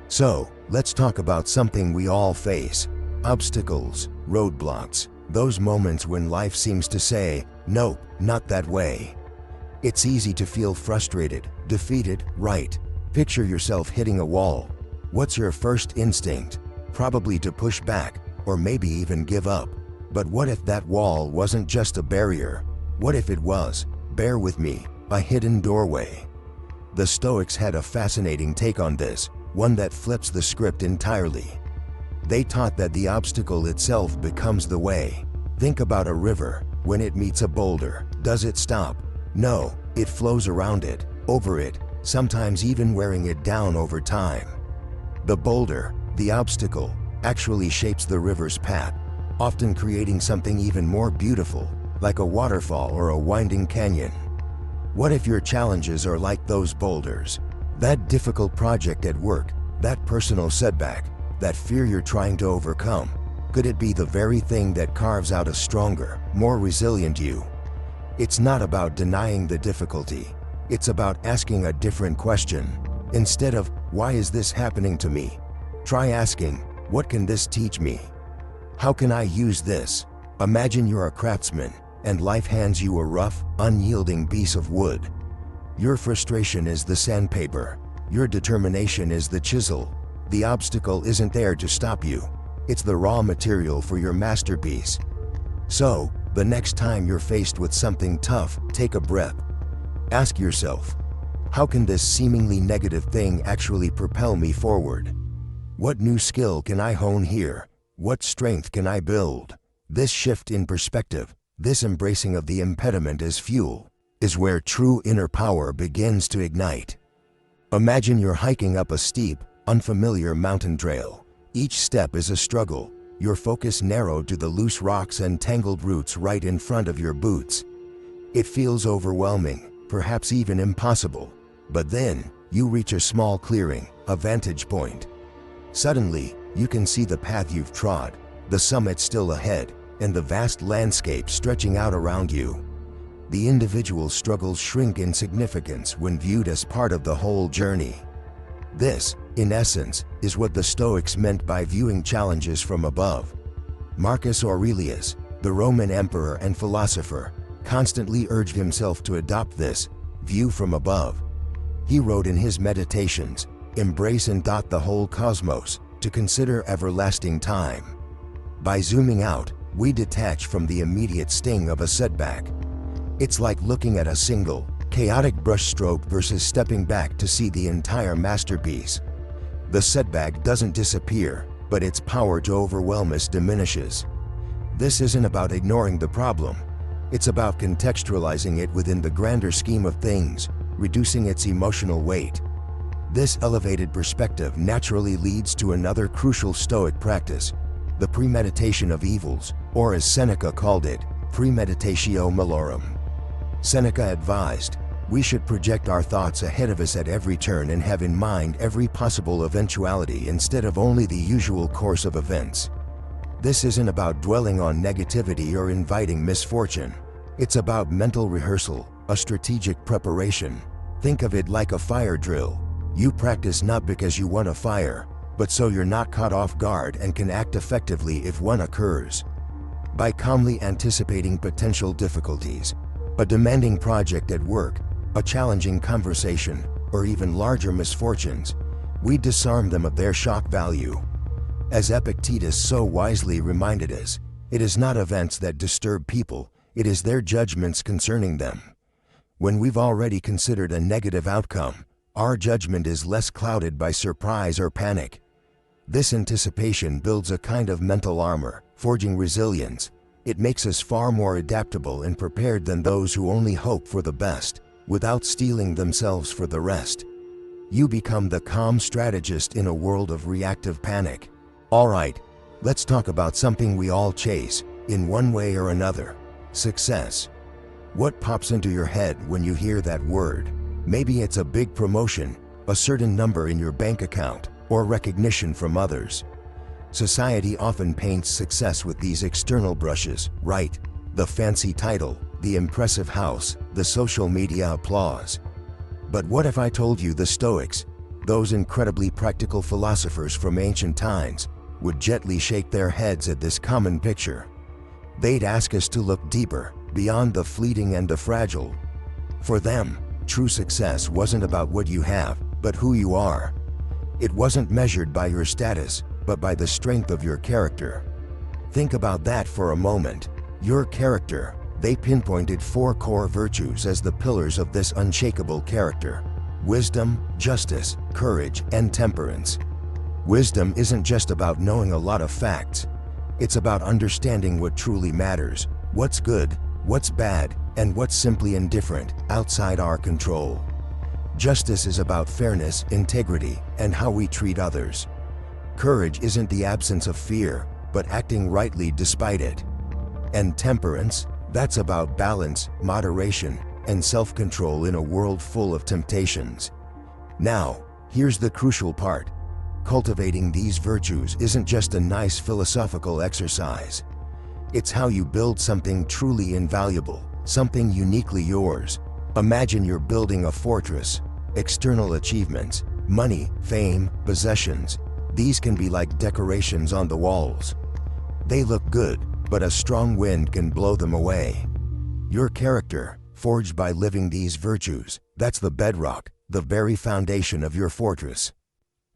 So, let's talk about something we all face: obstacles, roadblocks, those moments when life seems to say, nope, not that way. It's easy to feel frustrated, defeated, right? Picture yourself hitting a wall. What's your first instinct? Probably to push back, or maybe even give up. But what if that wall wasn't just a barrier? What if it was, bear with me, a hidden doorway? The Stoics had a fascinating take on this, one that flips the script entirely. They taught that the obstacle itself becomes the way. Think about a river. When it meets a boulder, does it stop? No, it flows around it, over it, sometimes even wearing it down over time. The boulder, the obstacle, actually shapes the river's path, often creating something even more beautiful, like a waterfall or a winding canyon. What if your challenges are like those boulders? That difficult project at work, that personal setback, that fear you're trying to overcome, could it be the very thing that carves out a stronger, more resilient you? It's not about denying the difficulty. It's about asking a different question. Instead of, why is this happening to me? Try asking, what can this teach me? How can I use this? Imagine you're a craftsman, and life hands you a rough, unyielding piece of wood. Your frustration is the sandpaper. Your determination is the chisel. The obstacle isn't there to stop you. It's the raw material for your masterpiece. So, the next time you're faced with something tough, take a breath. Ask yourself, how can this seemingly negative thing actually propel me forward? What new skill can I hone here? What strength can I build? This shift in perspective, this embracing of the impediment as fuel, is where true inner power begins to ignite. Imagine you're hiking up a steep, unfamiliar mountain trail. Each step is a struggle, your focus narrowed to the loose rocks and tangled roots right in front of your boots. It feels overwhelming, perhaps even impossible. But then, you reach a small clearing, a vantage point. Suddenly, you can see the path you've trod, the summit still ahead, and the vast landscape stretching out around you. The individual struggles shrink in significance when viewed as part of the whole journey. This, in essence, is what the Stoics meant by viewing challenges from above. Marcus Aurelius, the Roman emperor and philosopher, constantly urged himself to adopt this view from above. He wrote in his Meditations, "Embrace and dot the whole cosmos, to consider everlasting time." By zooming out, we detach from the immediate sting of a setback. It's like looking at a single, chaotic brushstroke versus stepping back to see the entire masterpiece. The setback doesn't disappear, but its power to overwhelm us diminishes. This isn't about ignoring the problem. It's about contextualizing it within the grander scheme of things, reducing its emotional weight. This elevated perspective naturally leads to another crucial Stoic practice, the premeditation of evils, or as Seneca called it, premeditatio malorum. Seneca advised, we should project our thoughts ahead of us at every turn and have in mind every possible eventuality instead of only the usual course of events. This isn't about dwelling on negativity or inviting misfortune. It's about mental rehearsal, a strategic preparation. Think of it like a fire drill. You practice not because you want a fire, but so you're not caught off guard and can act effectively if one occurs. By calmly anticipating potential difficulties, a demanding project at work, a challenging conversation, or even larger misfortunes, we disarm them of their shock value. As Epictetus so wisely reminded us, it is not events that disturb people, it is their judgments concerning them. When we've already considered a negative outcome, our judgment is less clouded by surprise or panic. This anticipation builds a kind of mental armor, forging resilience. It makes us far more adaptable and prepared than those who only hope for the best, without steeling themselves for the rest. You become the calm strategist in a world of reactive panic. All right, let's talk about something we all chase, in one way or another: success. What pops into your head when you hear that word? Maybe it's a big promotion, a certain number in your bank account, or recognition from others. Society often paints success with these external brushes, right? The fancy title, the impressive house, the social media applause. But what if I told you the Stoics, those incredibly practical philosophers from ancient times, would gently shake their heads at this common picture? They'd ask us to look deeper, beyond the fleeting and the fragile. For them, true success wasn't about what you have, but who you are. It wasn't measured by your status, but by the strength of your character. Think about that for a moment. Your character. They pinpointed 4 core virtues as the pillars of this unshakable character: wisdom, justice, courage, and temperance. Wisdom isn't just about knowing a lot of facts. It's about understanding what truly matters, what's good, what's bad, and what's simply indifferent, outside our control. Justice is about fairness, integrity, and how we treat others. Courage isn't the absence of fear, but acting rightly despite it. And temperance, that's about balance, moderation, and self-control in a world full of temptations. Now, here's the crucial part. Cultivating these virtues isn't just a nice philosophical exercise. It's how you build something truly invaluable, something uniquely yours. Imagine you're building a fortress. External achievements, money, fame, possessions, these can be like decorations on the walls. They look good, but a strong wind can blow them away. Your character, forged by living these virtues, that's the bedrock, the very foundation of your fortress.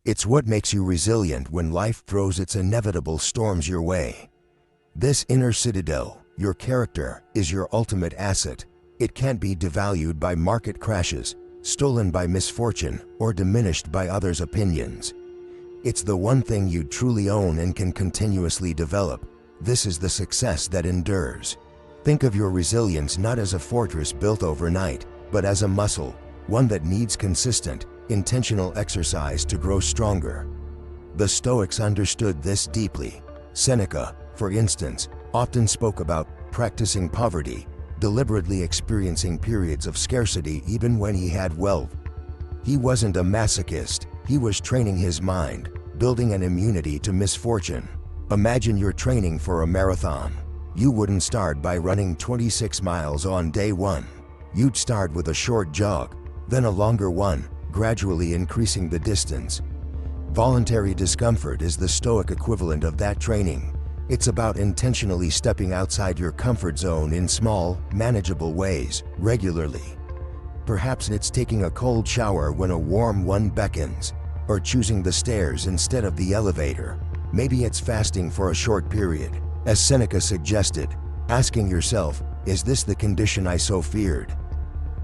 It's what makes you resilient when life throws its inevitable storms your way. This inner citadel, your character, is your ultimate asset. It can't be devalued by market crashes, stolen by misfortune, or diminished by others' opinions. It's the one thing you truly own and can continuously develop. This is the success that endures. Think of your resilience not as a fortress built overnight, but as a muscle, one that needs consistent, intentional exercise to grow stronger. The Stoics understood this deeply. Seneca, for instance, often spoke about practicing poverty, deliberately experiencing periods of scarcity even when he had wealth. He wasn't a masochist, he was training his mind, building an immunity to misfortune. Imagine you're training for a marathon. You wouldn't start by running 26 miles on day 1. You'd start with a short jog, then a longer one, gradually increasing the distance. Voluntary discomfort is the Stoic equivalent of that training. It's about intentionally stepping outside your comfort zone in small, manageable ways, regularly. Perhaps it's taking a cold shower when a warm one beckons, or choosing the stairs instead of the elevator. Maybe it's fasting for a short period, as Seneca suggested, asking yourself, is this the condition I so feared?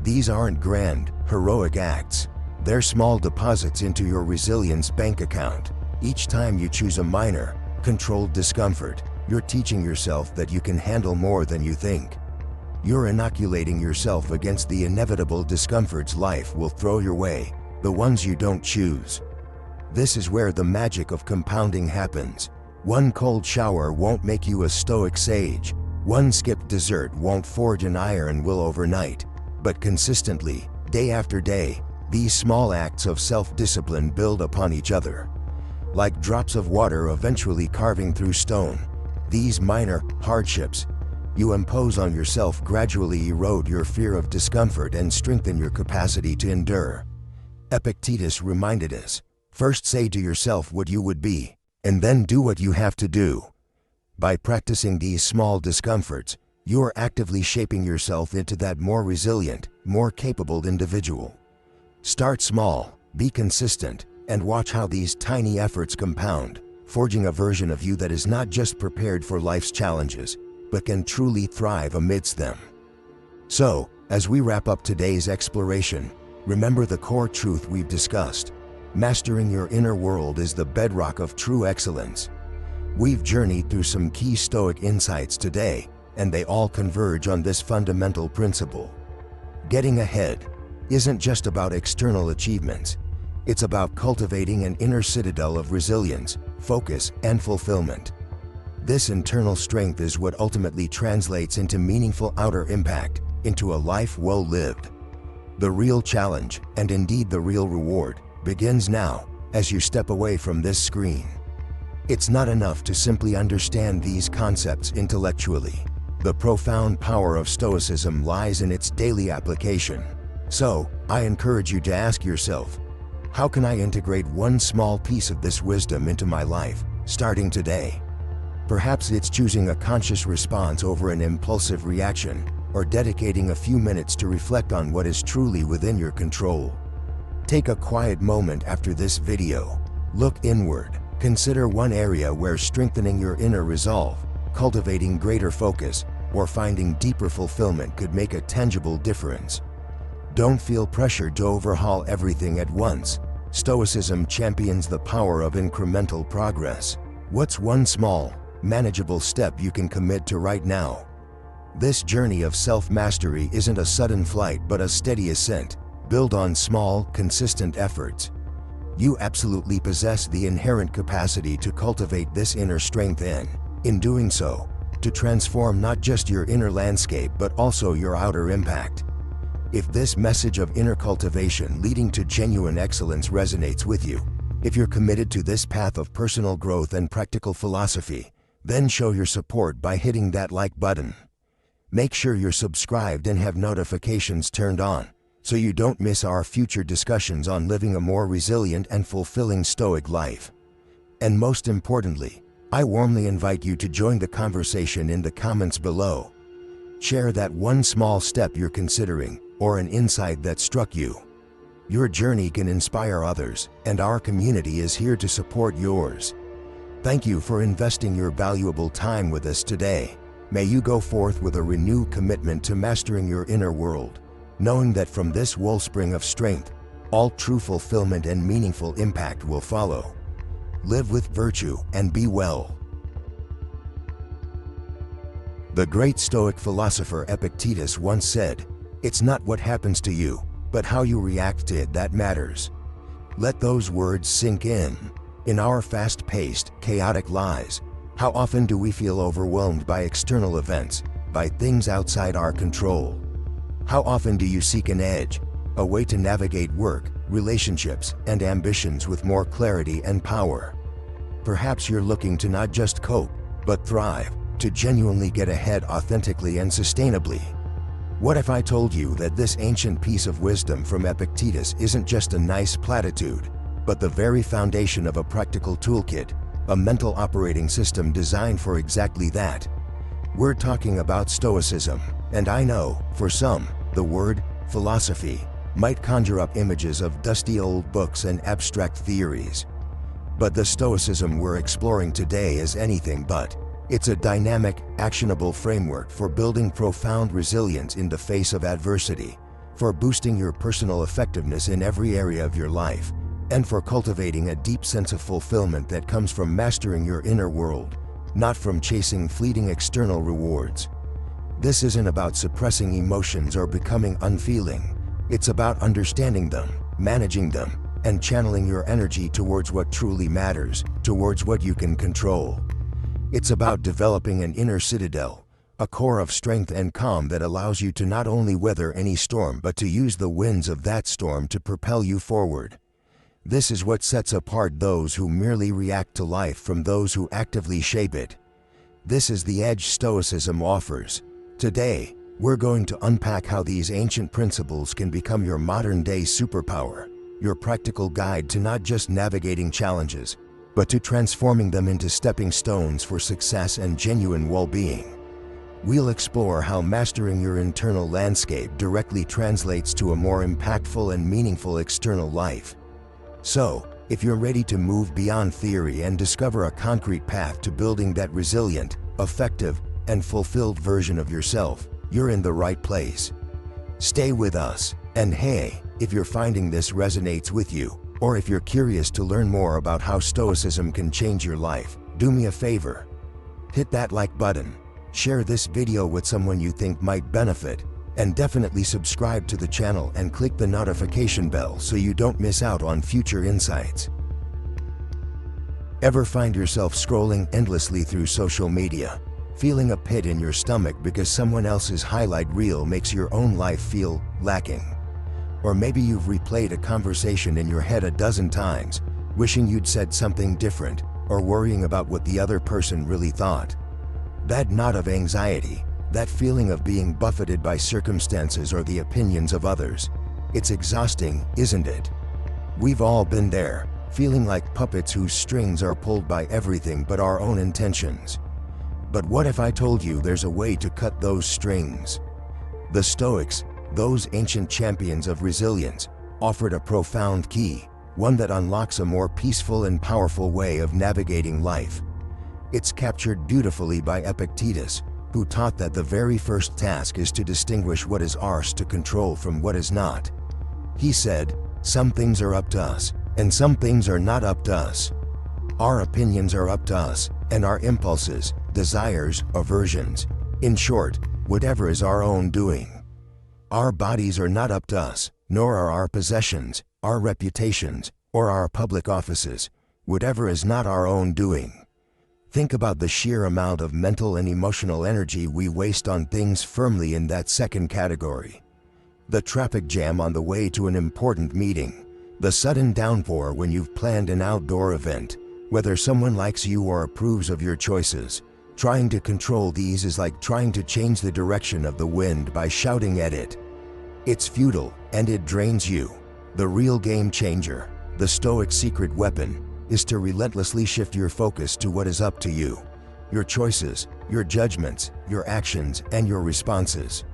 These aren't grand, heroic acts. They're small deposits into your resilience bank account. Each time you choose a minor, controlled discomfort, you're teaching yourself that you can handle more than you think. You're inoculating yourself against the inevitable discomforts life will throw your way, the ones you don't choose. This is where the magic of compounding happens. One cold shower won't make you a Stoic sage. One skipped dessert won't forge an iron will overnight. But consistently, day after day, these small acts of self-discipline build upon each other. Like drops of water eventually carving through stone, These minor hardships you impose on yourself gradually erode your fear of discomfort and strengthen your capacity to endure. Epictetus reminded us, first say to yourself what you would be, and then do what you have to do. By practicing these small discomforts, you are actively shaping yourself into that more resilient, more capable individual. Start small, be consistent, and watch how these tiny efforts compound, forging a version of you that is not just prepared for life's challenges, but can truly thrive amidst them. So, as we wrap up today's exploration, remember the core truth we've discussed. Mastering your inner world is the bedrock of true excellence. We've journeyed through some key Stoic insights today, and they all converge on this fundamental principle. Getting ahead isn't just about external achievements. It's about cultivating an inner citadel of resilience, focus, and fulfillment. This internal strength is what ultimately translates into meaningful outer impact, into a life well lived. The real challenge, and indeed the real reward, begins now, as you step away from this screen. It's not enough to simply understand these concepts intellectually. The profound power of Stoicism lies in its daily application. So, I encourage you to ask yourself, how can I integrate one small piece of this wisdom into my life, starting today? Perhaps it's choosing a conscious response over an impulsive reaction, or dedicating a few minutes to reflect on what is truly within your control. Take a quiet moment after this video. Look inward. Consider one area where strengthening your inner resolve, cultivating greater focus, or finding deeper fulfillment could make a tangible difference. Don't feel pressured to overhaul everything at once. Stoicism champions the power of incremental progress. What's one small, manageable step you can commit to right now? This journey of self-mastery isn't a sudden flight but a steady ascent, built on small, consistent efforts. You absolutely possess the inherent capacity to cultivate this inner strength and, in doing so, to transform not just your inner landscape but also your outer impact. If this message of inner cultivation leading to genuine excellence resonates with you, if you're committed to this path of personal growth and practical philosophy, then show your support by hitting that like button. Make sure you're subscribed and have notifications turned on, so you don't miss our future discussions on living a more resilient and fulfilling Stoic life. And most importantly, I warmly invite you to join the conversation in the comments below. Share that one small step you're considering, or an insight that struck you. Your journey can inspire others, and our community is here to support yours. Thank you for investing your valuable time with us today. May you go forth with a renewed commitment to mastering your inner world, knowing that from this wellspring of strength, all true fulfillment and meaningful impact will follow. Live with virtue and be well. The great Stoic philosopher Epictetus once said, "It's not what happens to you, but how you react to it that matters." Let those words sink in. In our fast-paced, chaotic lives, how often do we feel overwhelmed by external events, by things outside our control? How often do you seek an edge, a way to navigate work, relationships, and ambitions with more clarity and power? Perhaps you're looking to not just cope, but thrive, to genuinely get ahead authentically and sustainably. What if I told you that this ancient piece of wisdom from Epictetus isn't just a nice platitude, but the very foundation of a practical toolkit, a mental operating system designed for exactly that? We're talking about Stoicism, and I know, for some, the word philosophy might conjure up images of dusty old books and abstract theories. But the Stoicism we're exploring today is anything but. It's a dynamic, actionable framework for building profound resilience in the face of adversity, for boosting your personal effectiveness in every area of your life, and for cultivating a deep sense of fulfillment that comes from mastering your inner world, not from chasing fleeting external rewards. This isn't about suppressing emotions or becoming unfeeling. It's about understanding them, managing them, and channeling your energy towards what truly matters, towards what you can control. It's about developing an inner citadel, a core of strength and calm that allows you to not only weather any storm but to use the winds of that storm to propel you forward. This is what sets apart those who merely react to life from those who actively shape it. This is the edge Stoicism offers. Today, we're going to unpack how these ancient principles can become your modern-day superpower, your practical guide to not just navigating challenges, but to transforming them into stepping stones for success and genuine well-being. We'll explore how mastering your internal landscape directly translates to a more impactful and meaningful external life. So, if you're ready to move beyond theory and discover a concrete path to building that resilient, effective, and fulfilled version of yourself, you're in the right place. Stay with us, and hey, if you're finding this resonates with you, or if you're curious to learn more about how Stoicism can change your life, do me a favor. Hit that like button, share this video with someone you think might benefit, and definitely subscribe to the channel and click the notification bell so you don't miss out on future insights. Ever find yourself scrolling endlessly through social media, feeling a pit in your stomach because someone else's highlight reel makes your own life feel lacking? Or maybe you've replayed a conversation in your head a dozen times, wishing you'd said something different, or worrying about what the other person really thought. That knot of anxiety, that feeling of being buffeted by circumstances or the opinions of others, it's exhausting, isn't it? We've all been there, feeling like puppets whose strings are pulled by everything but our own intentions. But what if I told you there's a way to cut those strings? The Stoics, those ancient champions of resilience, offered a profound key, one that unlocks a more peaceful and powerful way of navigating life. It's captured beautifully by Epictetus, who taught that the very first task is to distinguish what is ours to control from what is not. He said, "Some things are up to us, and some things are not up to us. Our opinions are up to us, and our impulses, desires, aversions, in short, whatever is our own doing. Our bodies are not up to us, nor are our possessions, our reputations, or our public offices, whatever is not our own doing." Think about the sheer amount of mental and emotional energy we waste on things firmly in that second category. The traffic jam on the way to an important meeting, the sudden downpour when you've planned an outdoor event, whether someone likes you or approves of your choices. Trying to control these is like trying to change the direction of the wind by shouting at it. It's futile, and it drains you. The real game changer, the Stoic secret weapon, is to relentlessly shift your focus to what is up to you. Your choices, your judgments, your actions, and your responses.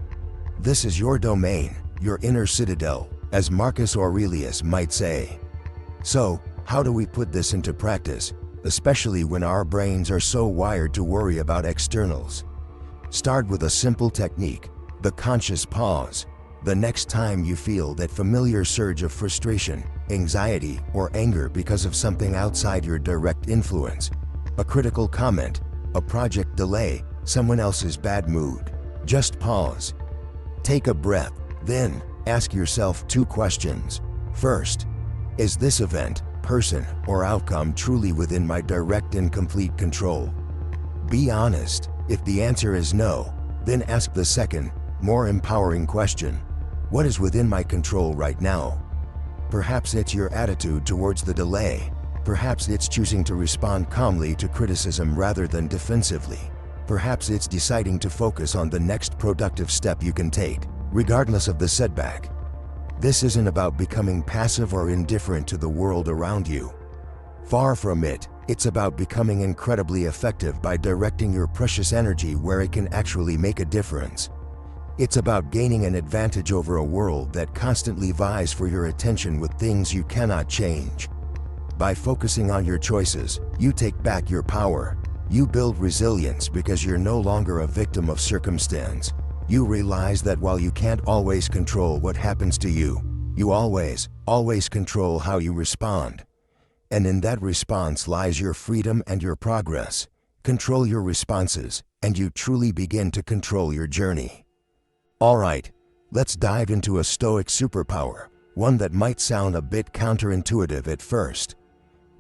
This is your domain, your inner citadel, as Marcus Aurelius might say. So, how do we put this into practice, especially when our brains are so wired to worry about externals? Start with a simple technique, the conscious pause. The next time you feel that familiar surge of frustration, anxiety, or anger because of something outside your direct influence, a critical comment, a project delay, someone else's bad mood, just pause. Take a breath, then ask yourself 2 questions. First, is this event, person, or outcome truly within my direct and complete control? Be honest. If the answer is no, then ask the second, more empowering question. What is within my control right now? Perhaps it's your attitude towards the delay. Perhaps it's choosing to respond calmly to criticism rather than defensively. Perhaps it's deciding to focus on the next productive step you can take, regardless of the setback. This isn't about becoming passive or indifferent to the world around you. Far from it, it's about becoming incredibly effective by directing your precious energy where it can actually make a difference. It's about gaining an advantage over a world that constantly vies for your attention with things you cannot change. By focusing on your choices, you take back your power. You build resilience because you're no longer a victim of circumstance. You realize that while you can't always control what happens to you, you always control how you respond. And in that response lies your freedom and your progress. Control your responses, and you truly begin to control your journey. Alright, let's dive into a Stoic superpower, one that might sound a bit counterintuitive at first.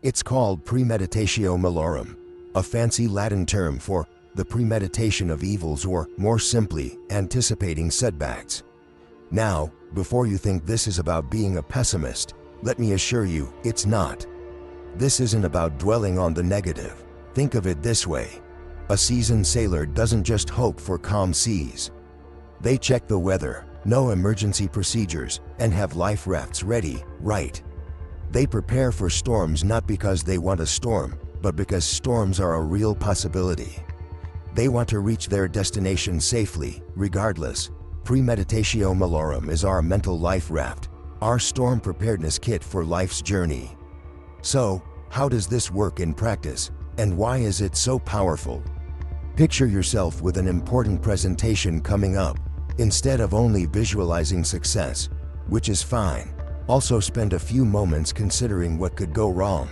It's called premeditatio malorum, a fancy Latin term for the premeditation of evils, or, more simply, anticipating setbacks. Now, before you think this is about being a pessimist, let me assure you, it's not. This isn't about dwelling on the negative. Think of it this way. A seasoned sailor doesn't just hope for calm seas. They check the weather, know emergency procedures, and have life rafts ready, right? They prepare for storms not because they want a storm, but because storms are a real possibility. They want to reach their destination safely, regardless. Premeditatio malorum is our mental life raft, our storm preparedness kit for life's journey. So, how does this work in practice, and why is it so powerful? Picture yourself with an important presentation coming up. Instead of only visualizing success, which is fine, also spend a few moments considering what could go wrong.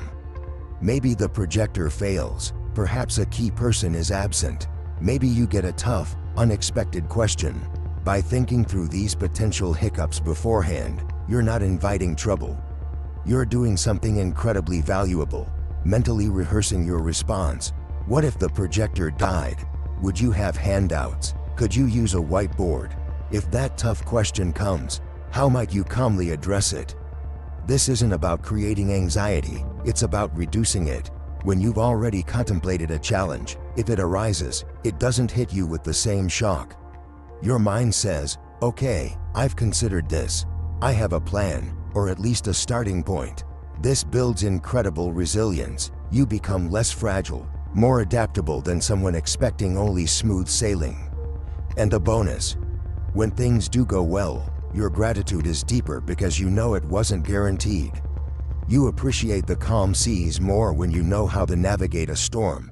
Maybe the projector fails, perhaps a key person is absent, maybe you get a tough, unexpected question. By thinking through these potential hiccups beforehand, you're not inviting trouble. You're doing something incredibly valuable, mentally rehearsing your response. What if the projector died? Would you have handouts? Could you use a whiteboard? If that tough question comes, how might you calmly address it? This isn't about creating anxiety, it's about reducing it. When you've already contemplated a challenge, if it arises, it doesn't hit you with the same shock. Your mind says, okay, I've considered this. I have a plan, or at least a starting point. This builds incredible resilience. You become less fragile, more adaptable than someone expecting only smooth sailing. And a bonus, when things do go well, your gratitude is deeper because you know it wasn't guaranteed. You appreciate the calm seas more when you know how to navigate a storm.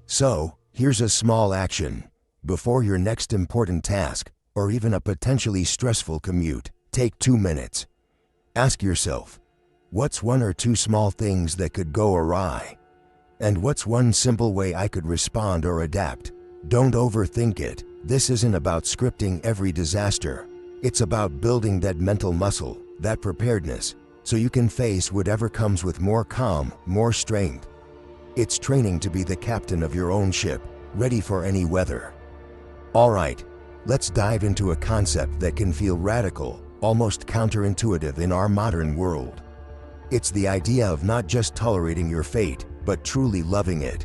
So, here's a small action. Before your next important task, or even a potentially stressful commute, take 2 minutes. Ask yourself, what's 1 or 2 small things that could go awry? And what's one simple way I could respond or adapt? Don't overthink it. This isn't about scripting every disaster. It's about building that mental muscle, that preparedness, so you can face whatever comes with more calm, more strength. It's training to be the captain of your own ship, ready for any weather. All right, let's dive into a concept that can feel radical, almost counterintuitive in our modern world. It's the idea of not just tolerating your fate, but truly loving it.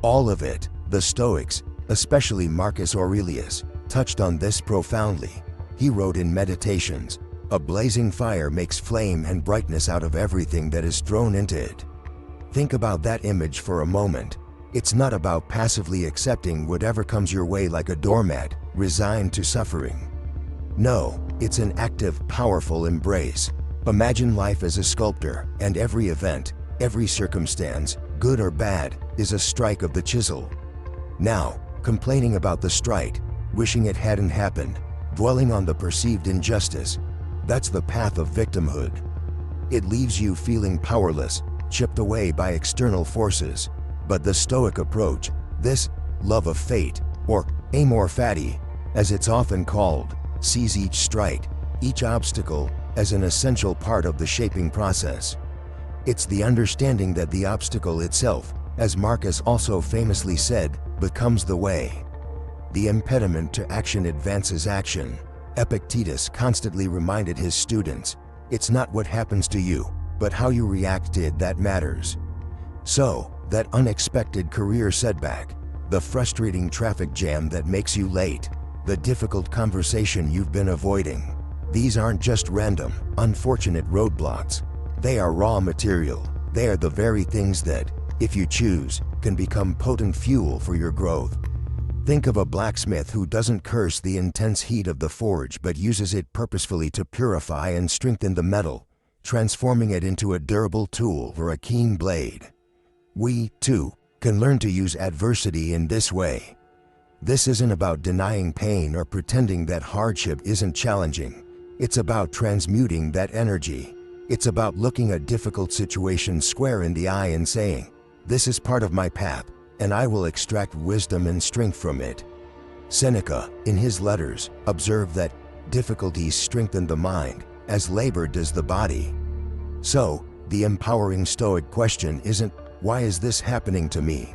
All of it. The Stoics, especially Marcus Aurelius, touched on this profoundly. He wrote in Meditations, "A blazing fire makes flame and brightness out of everything that is thrown into it." Think about that image for a moment. It's not about passively accepting whatever comes your way like a doormat, resigned to suffering. No, it's an active, powerful embrace. Imagine life as a sculptor, and every event, every circumstance, good or bad, is a strike of the chisel. Now, complaining about the strike, wishing it hadn't happened, dwelling on the perceived injustice, that's the path of victimhood. It leaves you feeling powerless, chipped away by external forces. But the Stoic approach, this love of fate, or amor fati, as it's often called, sees each strike, each obstacle, as an essential part of the shaping process. It's the understanding that the obstacle itself, as Marcus also famously said, becomes the way. The impediment to action advances action. Epictetus constantly reminded his students, it's not what happens to you, but how you react to it that matters. So, that unexpected career setback, the frustrating traffic jam that makes you late, the difficult conversation you've been avoiding, these aren't just random, unfortunate roadblocks. They are raw material. They are the very things that, if you choose, can become potent fuel for your growth. Think of a blacksmith who doesn't curse the intense heat of the forge but uses it purposefully to purify and strengthen the metal, transforming it into a durable tool or a keen blade. We, too, can learn to use adversity in this way. This isn't about denying pain or pretending that hardship isn't challenging. It's about transmuting that energy. It's about looking a difficult situation square in the eye and saying, this is part of my path, and I will extract wisdom and strength from it. Seneca, in his letters, observed that difficulties strengthen the mind, as labor does the body. So, the empowering Stoic question isn't, why is this happening to me?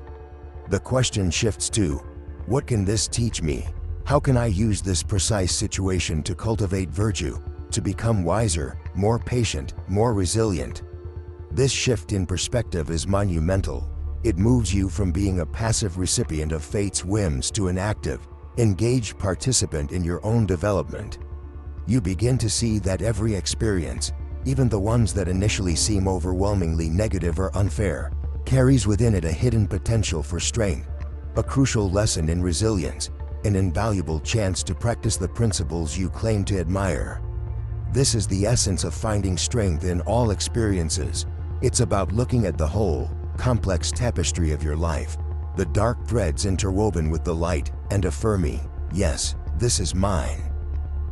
The question shifts to, what can this teach me? How can I use this precise situation to cultivate virtue, to become wiser, more patient, more resilient? This shift in perspective is monumental. It moves you from being a passive recipient of fate's whims to an active, engaged participant in your own development. You begin to see that every experience, even the ones that initially seem overwhelmingly negative or unfair, carries within it a hidden potential for strength, a crucial lesson in resilience, an invaluable chance to practice the principles you claim to admire. This is the essence of finding strength in all experiences. It's about looking at the whole, complex tapestry of your life, the dark threads interwoven with the light, and affirming, yes, this is mine,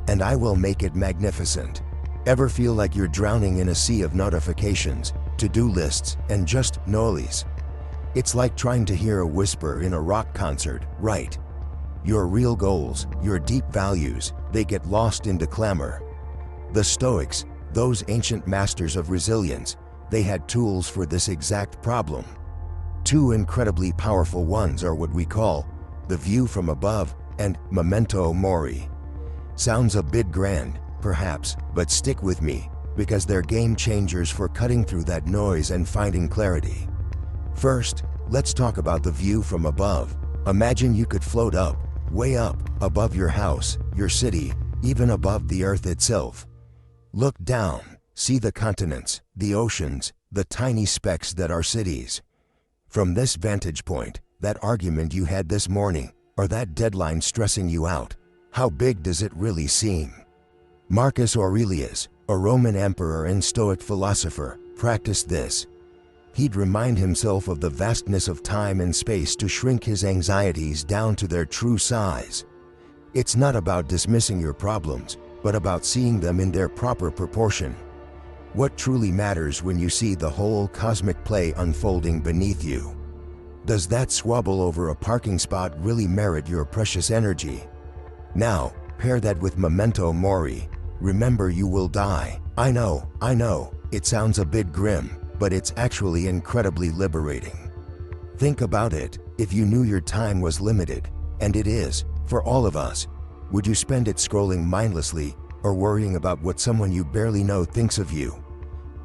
and I will make it magnificent. Ever feel like you're drowning in a sea of notifications, to-do lists, and just noise? It's like trying to hear a whisper in a rock concert, right? Your real goals, your deep values, they get lost in the clamor. The Stoics, those ancient masters of resilience, they had tools for this exact problem. Two incredibly powerful ones are what we call the view from above and memento mori. Sounds a bit grand, perhaps, but stick with me, because they're game changers for cutting through that noise and finding clarity. First, let's talk about the view from above. Imagine you could float up, way up, above your house, your city, even above the earth itself. Look down, see the continents, the oceans, the tiny specks that are cities. From this vantage point, that argument you had this morning, or that deadline stressing you out, how big does it really seem? Marcus Aurelius, a Roman emperor and Stoic philosopher, practiced this. He'd remind himself of the vastness of time and space to shrink his anxieties down to their true size. It's not about dismissing your problems, but about seeing them in their proper proportion. What truly matters when you see the whole cosmic play unfolding beneath you? Does that squabble over a parking spot really merit your precious energy? Now, pair that with memento mori. Remember, you will die. I know, it sounds a bit grim, but it's actually incredibly liberating. Think about it. If you knew your time was limited, and it is, for all of us, would you spend it scrolling mindlessly or worrying about what someone you barely know thinks of you?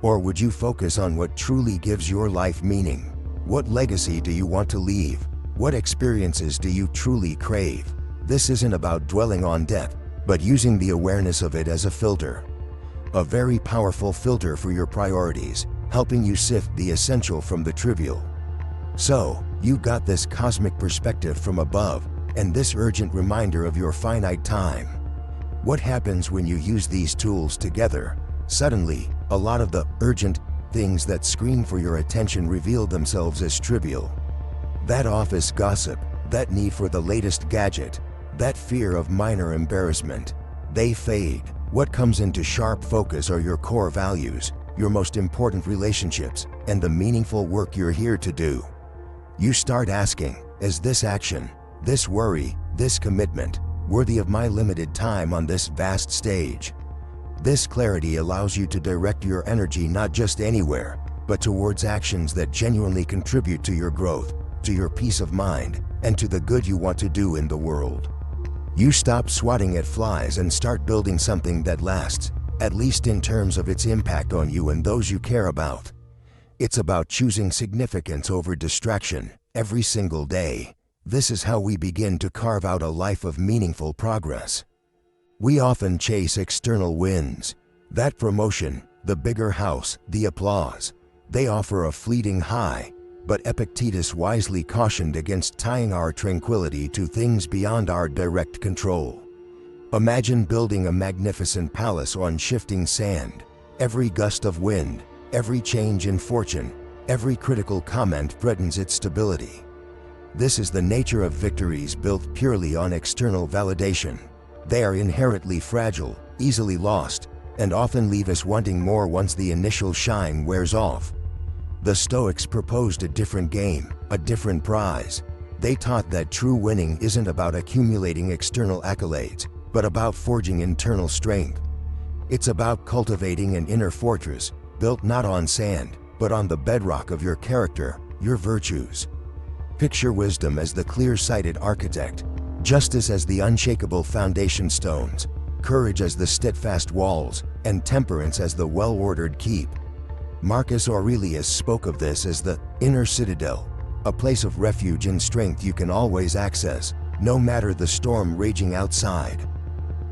Or would you focus on what truly gives your life meaning? What legacy do you want to leave? What experiences do you truly crave? This isn't about dwelling on death, but using the awareness of it as a filter. A very powerful filter for your priorities, helping you sift the essential from the trivial. So, you got this cosmic perspective from above, and this urgent reminder of your finite time. What happens when you use these tools together? Suddenly, a lot of the urgent things that scream for your attention reveal themselves as trivial. That office gossip, that need for the latest gadget, that fear of minor embarrassment, they fade. What comes into sharp focus are your core values, your most important relationships, and the meaningful work you're here to do. You start asking, is this action, this worry, this commitment, worthy of my limited time on this vast stage? This clarity allows you to direct your energy not just anywhere, but towards actions that genuinely contribute to your growth, to your peace of mind, and to the good you want to do in the world. You stop swatting at flies and start building something that lasts, at least in terms of its impact on you and those you care about. It's about choosing significance over distraction every single day. This is how we begin to carve out a life of meaningful progress. We often chase external wins. That promotion, the bigger house, the applause. They offer a fleeting high, but Epictetus wisely cautioned against tying our tranquility to things beyond our direct control. Imagine building a magnificent palace on shifting sand. Every gust of wind, every change in fortune, every critical comment threatens its stability. This is the nature of victories built purely on external validation. They are inherently fragile, easily lost, and often leave us wanting more once the initial shine wears off. The Stoics proposed a different game, a different prize. They taught that true winning isn't about accumulating external accolades, but about forging internal strength. It's about cultivating an inner fortress, built not on sand, but on the bedrock of your character, your virtues. Picture wisdom as the clear-sighted architect, justice as the unshakable foundation stones, courage as the steadfast walls, and temperance as the well-ordered keep. Marcus Aurelius spoke of this as the inner citadel, a place of refuge and strength you can always access, no matter the storm raging outside.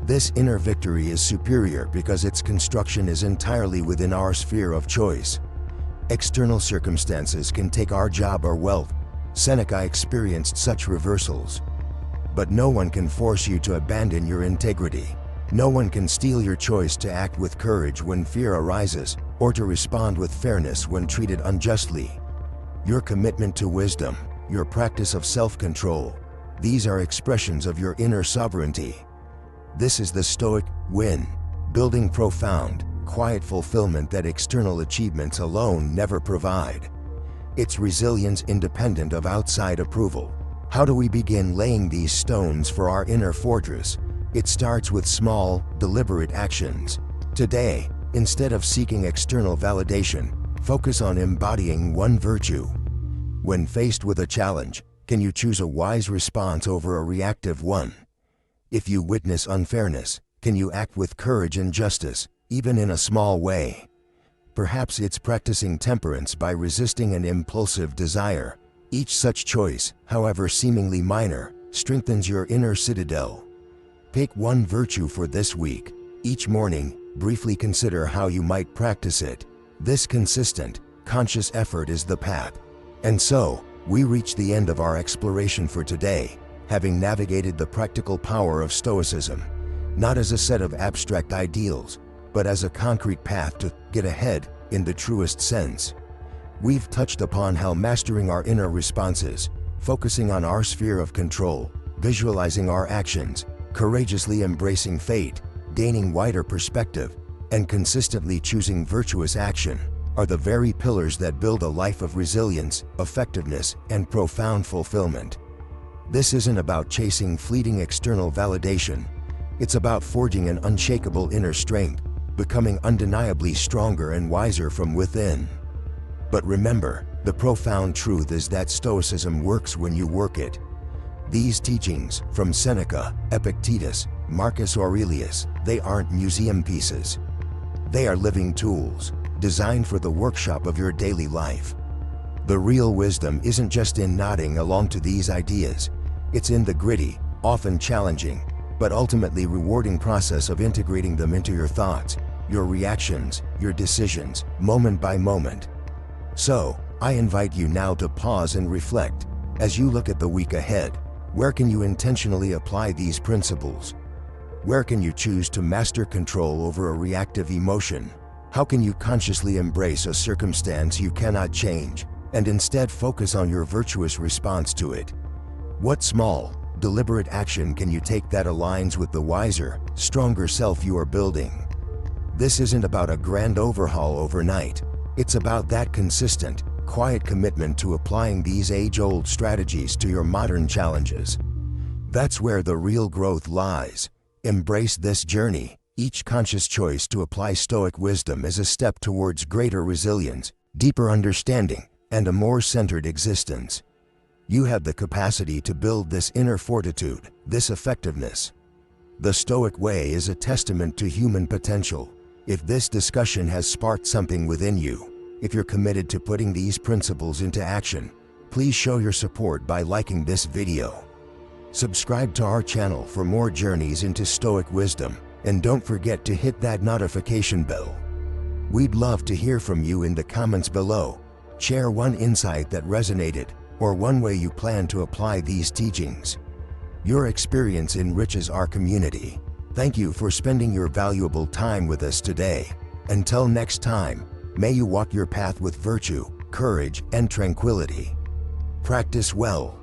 This inner victory is superior because its construction is entirely within our sphere of choice. External circumstances can take our job or wealth. Seneca experienced such reversals. But no one can force you to abandon your integrity. No one can steal your choice to act with courage when fear arises, or to respond with fairness when treated unjustly. Your commitment to wisdom, your practice of self-control, these are expressions of your inner sovereignty. This is the Stoic win, building profound, quiet fulfillment that external achievements alone never provide. It's resilience independent of outside approval. How do we begin laying these stones for our inner fortress? It starts with small, deliberate actions. Today, instead of seeking external validation, focus on embodying one virtue. When faced with a challenge, can you choose a wise response over a reactive one? If you witness unfairness, can you act with courage and justice, even in a small way? Perhaps it's practicing temperance by resisting an impulsive desire. Each such choice, however seemingly minor, strengthens your inner citadel. Pick one virtue for this week. Each morning, briefly consider how you might practice it. This consistent, conscious effort is the path. And so, we reach the end of our exploration for today, having navigated the practical power of Stoicism, not as a set of abstract ideals, but as a concrete path to get ahead in the truest sense. We've touched upon how mastering our inner responses, focusing on our sphere of control, visualizing our actions, courageously embracing fate, gaining wider perspective, and consistently choosing virtuous action, are the very pillars that build a life of resilience, effectiveness, and profound fulfillment. This isn't about chasing fleeting external validation. It's about forging an unshakable inner strength, becoming undeniably stronger and wiser from within. But remember, the profound truth is that Stoicism works when you work it. These teachings, from Seneca, Epictetus, Marcus Aurelius, they aren't museum pieces. They are living tools, designed for the workshop of your daily life. The real wisdom isn't just in nodding along to these ideas. It's in the gritty, often challenging, but ultimately rewarding process of integrating them into your thoughts, your reactions, your decisions, moment by moment. So, I invite you now to pause and reflect. As you look at the week ahead, where can you intentionally apply these principles? Where can you choose to master control over a reactive emotion? How can you consciously embrace a circumstance you cannot change, and instead focus on your virtuous response to it? What small, deliberate action can you take that aligns with the wiser, stronger self you are building? This isn't about a grand overhaul overnight. It's about that consistent, quiet commitment to applying these age-old strategies to your modern challenges. That's where the real growth lies. Embrace this journey. Each conscious choice to apply Stoic wisdom is a step towards greater resilience, deeper understanding, and a more centered existence. You have the capacity to build this inner fortitude, this effectiveness. The Stoic way is a testament to human potential. If this discussion has sparked something within you, if you're committed to putting these principles into action, please show your support by liking this video. Subscribe to our channel for more journeys into Stoic wisdom, and don't forget to hit that notification bell. We'd love to hear from you in the comments below. Share one insight that resonated, or one way you plan to apply these teachings. Your experience enriches our community. Thank you for spending your valuable time with us today. Until next time, may you walk your path with virtue, courage, and tranquility. Practice well.